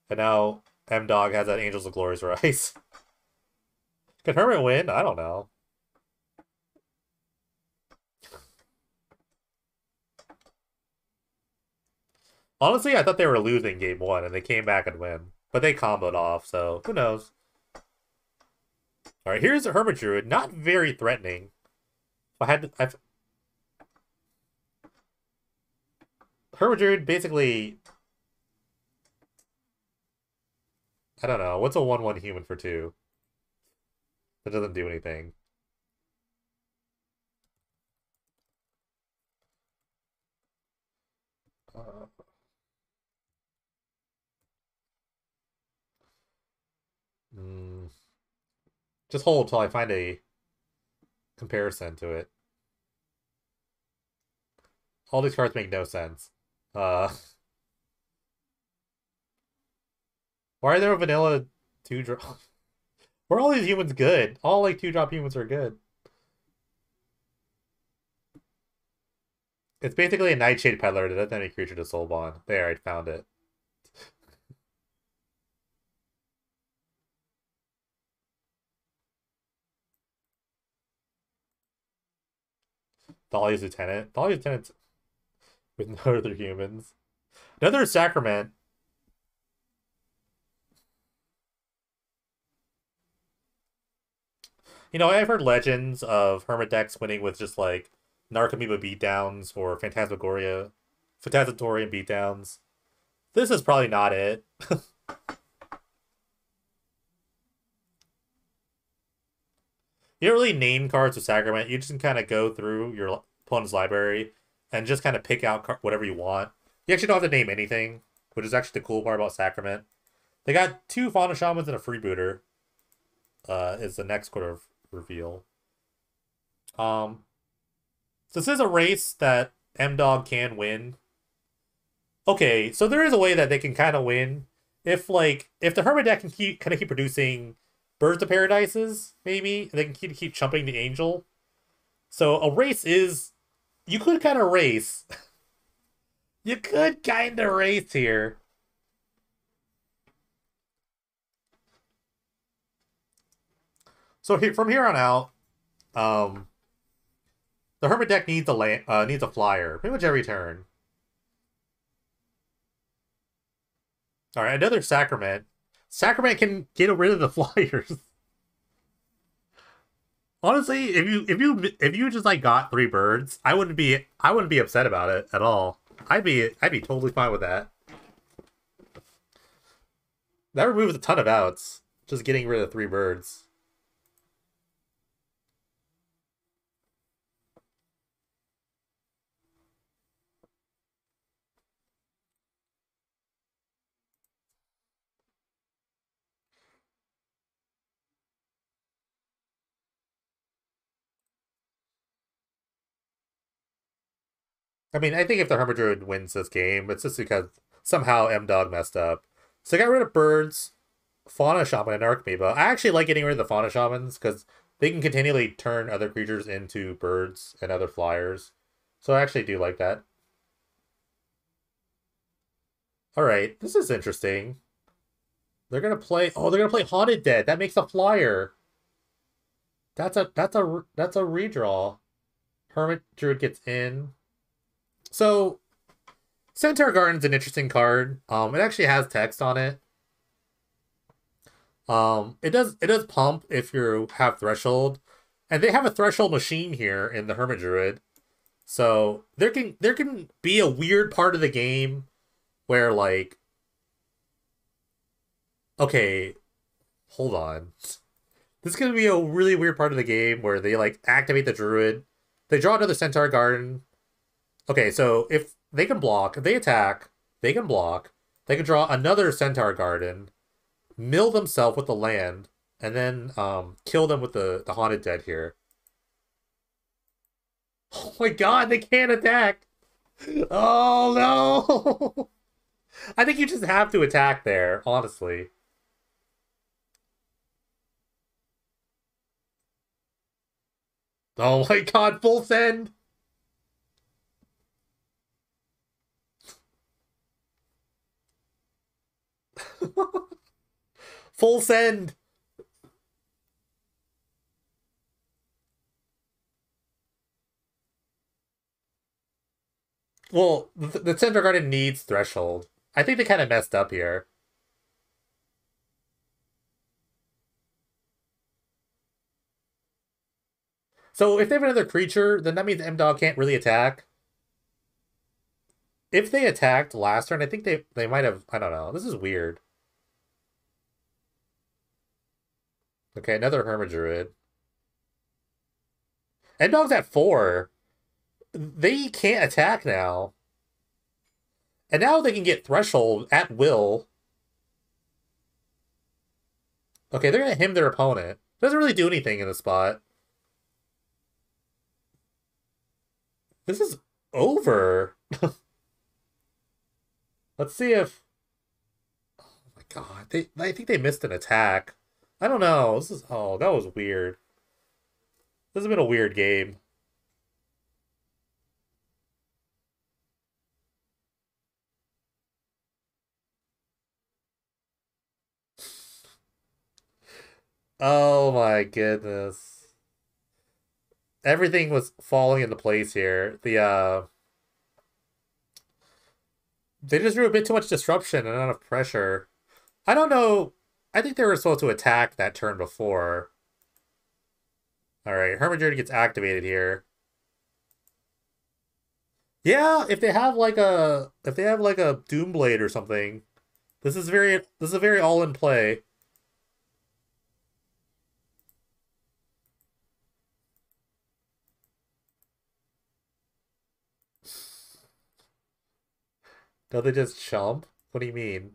And now M-Dog has that Angels of Glory's Rise. Can Hermit win? I don't know. Honestly, I thought they were losing game 1 and they came back and win. But they comboed off, so who knows? Alright, here's a Hermit Druid. Not very threatening. Hermit Druid basically... I don't know. What's a 1/1 human for 2? That doesn't do anything. Uh, just hold till I find a comparison to it. All these cards make no sense. Why are there vanilla 2-drop? Where are all these humans good? All, like, 2-drop humans are good. It's basically a Nightshade Peddler that doesn't have any creature to soul bond. There, I found it. Thalia's Lieutenant. Thalia's Lieutenant's with no other humans. Another Sacrament. You know, I've heard legends of Hermit decks winning with just, like, Narcomoeba beatdowns or Phantasmatorian beatdowns. This is probably not it. You don't really name cards with Sacrament. You just kind of go through your opponent's library and just kind of pick out whatever you want. You actually don't have to name anything, which is actually the cool part about Sacrament. They got 2 Fauna Shamans and a Freebooter. Is the next quarter reveal. So this is a race that M-Dog can win. Okay, so there is a way that they can kind of win. if the Hermit deck can keep producing Birds of Paradises, maybe they can keep chumping the Angel. So a race is you could kind of race. You could kind of race here. So from here on out, um, the Hermit deck needs a flyer pretty much every turn. All right, another Sacrament. Sacrament can get rid of the flyers. Honestly, if you just like got three birds, I wouldn't be upset about it at all. I'd be totally fine with that. That removes a ton of outs. Just getting rid of three birds. I mean, I think if the Hermit Druid wins this game, it's just because somehow M Dog messed up. So I got rid of birds, Fauna Shaman, and Archmeba. I actually like getting rid of the Fauna Shamans because they can continually turn other creatures into birds and other flyers. So I actually do like that. All right, this is interesting. They're gonna play. Oh, they're gonna play Haunted Dead. That makes a flyer. That's a redraw. Hermit Druid gets in. So Centaur Garden's an interesting card. It actually has text on it. It does pump if you have threshold, and they have a threshold machine here in the Hermit Druid. So there can be a weird part of the game where like, okay, hold on. This is gonna be a really weird part of the game where they like activate the Druid, they draw another Centaur Garden. Okay, so if they can block, if they attack, they can block. They can draw another Centaur Garden, mill themselves with the land, and then kill them with the Haunted Dead here. Oh my god, they can't attack! Oh no! I think you just have to attack there, honestly. Oh my god, full send! Full send! Well, the Centaur Garden needs Threshold. I think they kind of messed up here. So if they have another creature, then that means M-Dog can't really attack. If they attacked last turn, I think they might have... I don't know. This is weird. Okay, another Hermit Druid. M-Dog's at 4. They can't attack now. And now they can get Threshold at will. Okay, they're going to him their opponent. Doesn't really do anything in the spot. This is over. Let's see if... Oh my god. I think they missed an attack. I don't know. This is... Oh, that was weird. This has been a weird game. Oh my goodness. Everything was falling into place here. They just drew a bit too much disruption and not enough pressure. I don't know. I think they were supposed to attack that turn before. Alright, Hermit gets activated here. Yeah, if they have like a Doomblade or something. This is a very all in play. Don't they just chump? What do you mean?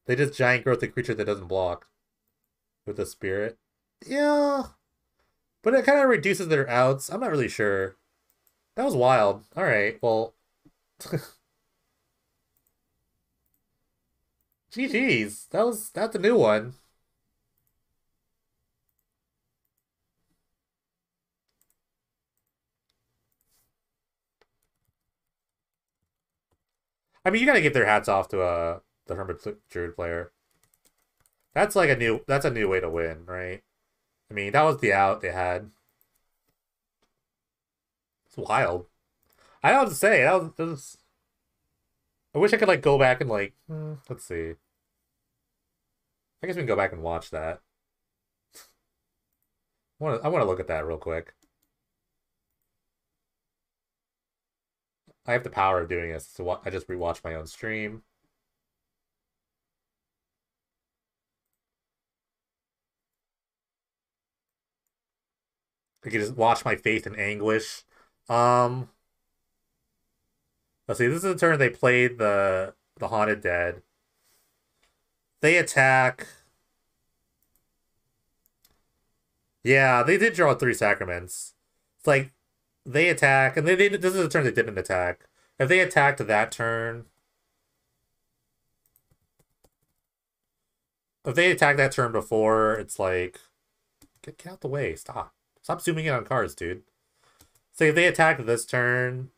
They just giant growth a creature that doesn't block with a spirit? Yeah. But it kind of reduces their outs. I'm not really sure. That was wild. Alright, well. GG's. That's a new one. I mean, you gotta give their hats off to the Hermit Druid player. That's a new way to win, right? I mean, that was the out they had. It's wild. I don't have to say that was I wish I could like go back and like let's see. I guess we can go back and watch that. I want to look at that real quick. I have the power of doing this, so I just rewatch my own stream. I can just watch my faith in anguish. Um, let's see. This is the turn they played the Haunted Dead. They attack. Yeah, they did draw three sacraments. It's like they attack, and this is the turn they didn't attack. If they attacked that turn, if they attacked that turn before, it's like get out the way. Stop zooming in on cards, dude. So if they attacked this turn,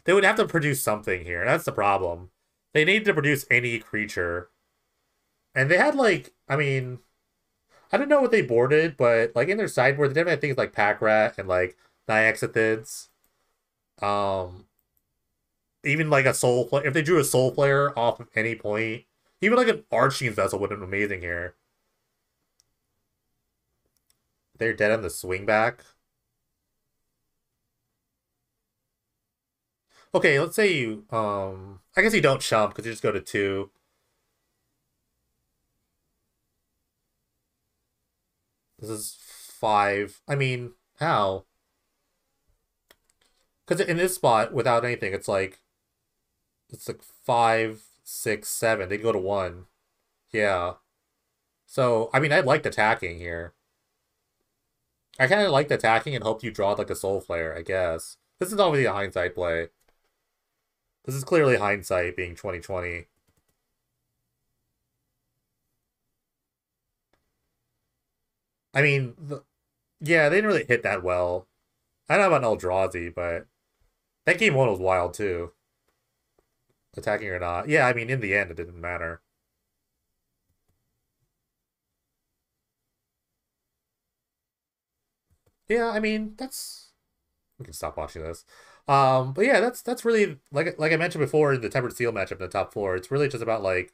they would have to produce something here. That's the problem. They need to produce any creature. And they had like, I mean, I don't know what they boarded, but like in their sideboard, they definitely had things like Pack Rat and like Nyexithids. Um, even like a soul player. If they drew a soul player off of any point, even like an Arching Vessel would have been amazing here. They're dead on the swing back. Okay, let's say you I guess you don't chump because you just go to 2. This is 5. I mean, how? Because in this spot, without anything, it's like 5, 6, 7. They go to 1. Yeah. So I mean, I liked attacking here. I kind of liked attacking and hoped you draw like a soul flare, I guess. This is obviously a hindsight play. This is clearly hindsight being 2020. I mean, yeah, they didn't really hit that well. I don't know about Eldrazi, but that game one was wild too. Attacking or not. Yeah, I mean, in the end, it didn't matter. Yeah, I mean, that's we can stop watching this. But yeah, that's really like I mentioned before in the Tempered Steel matchup in the top 4. It's really just about like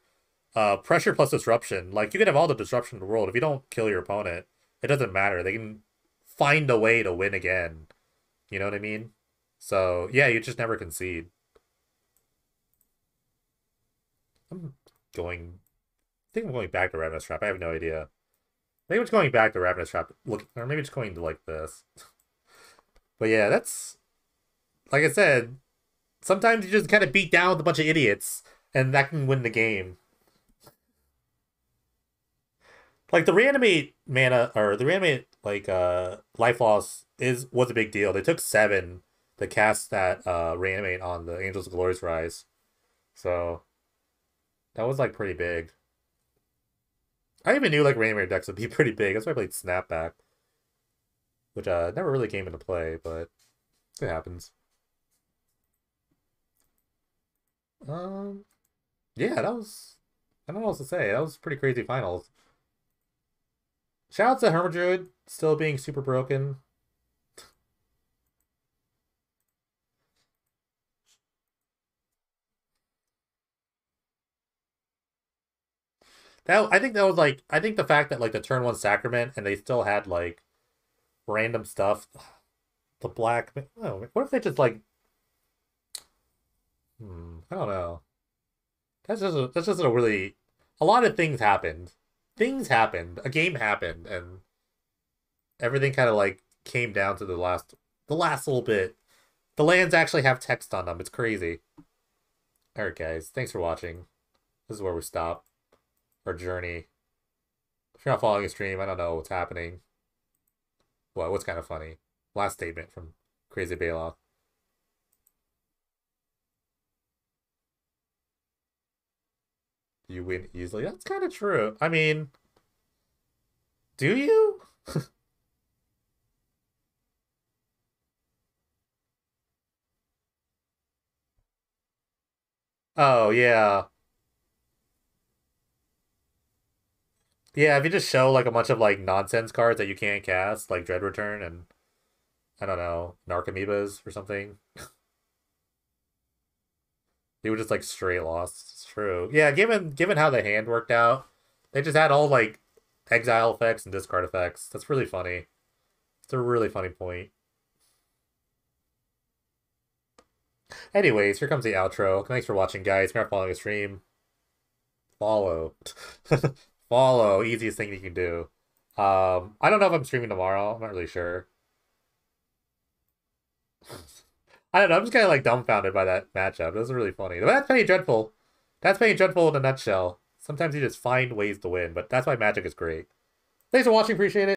pressure plus disruption. Like you can have all the disruption in the world if you don't kill your opponent, it doesn't matter. They can find a way to win again. You know what I mean? So yeah, you just never concede. I'm going. I think I'm going back to Ravenous Trap. I have no idea. Maybe I'm just going back to Ravenous Trap. Look, or maybe just going to like this. But yeah, that's like I said. Sometimes you just kind of beat down with a bunch of idiots, and that can win the game. Like the reanimate mana or the reanimate like life loss was a big deal. They took 7 to cast that reanimate on the Angels of Glorious Rise. So that was like pretty big. I even knew like reanimate decks would be pretty big. That's why I played Snapback. Which never really came into play, but it happens. Um yeah, that was I don't know what else to say. That was pretty crazy finals. Shout out to Hermadruid still being super broken. That I think that was like I think the fact that like the turn 1 sacrament and they still had like random stuff. The black oh, what if they just like I don't know. That's just a really a lot of things happened. Things happened. A game happened and everything kind of like came down to the last little bit. The lands actually have text on them. It's crazy. All right, guys. Thanks for watching. This is where we stop our journey. If you're not following the stream, I don't know what's happening. What's kind of funny? Last statement from Crazy Bailoff. You win easily. That's kind of true. I mean, do you? Oh, yeah. Yeah, if you just show like a bunch of like nonsense cards that you can't cast, like Dread Return and I don't know, Narcomoebas or something, you would just like straight lost. It's true. Yeah, given how the hand worked out, they just had all like exile effects and discard effects. That's really funny. It's a really funny point. Anyways, here comes the outro. Thanks for watching, guys. If you're not following the stream, follow. Follow. Easiest thing you can do. I don't know if I'm streaming tomorrow. I'm not really sure. I don't know. I'm just kind of like dumbfounded by that matchup. It was really funny. But that's Penny Dreadful. That's Penny Dreadful in a nutshell. Sometimes you just find ways to win, but that's why Magic is great. Thanks for watching. Appreciate it.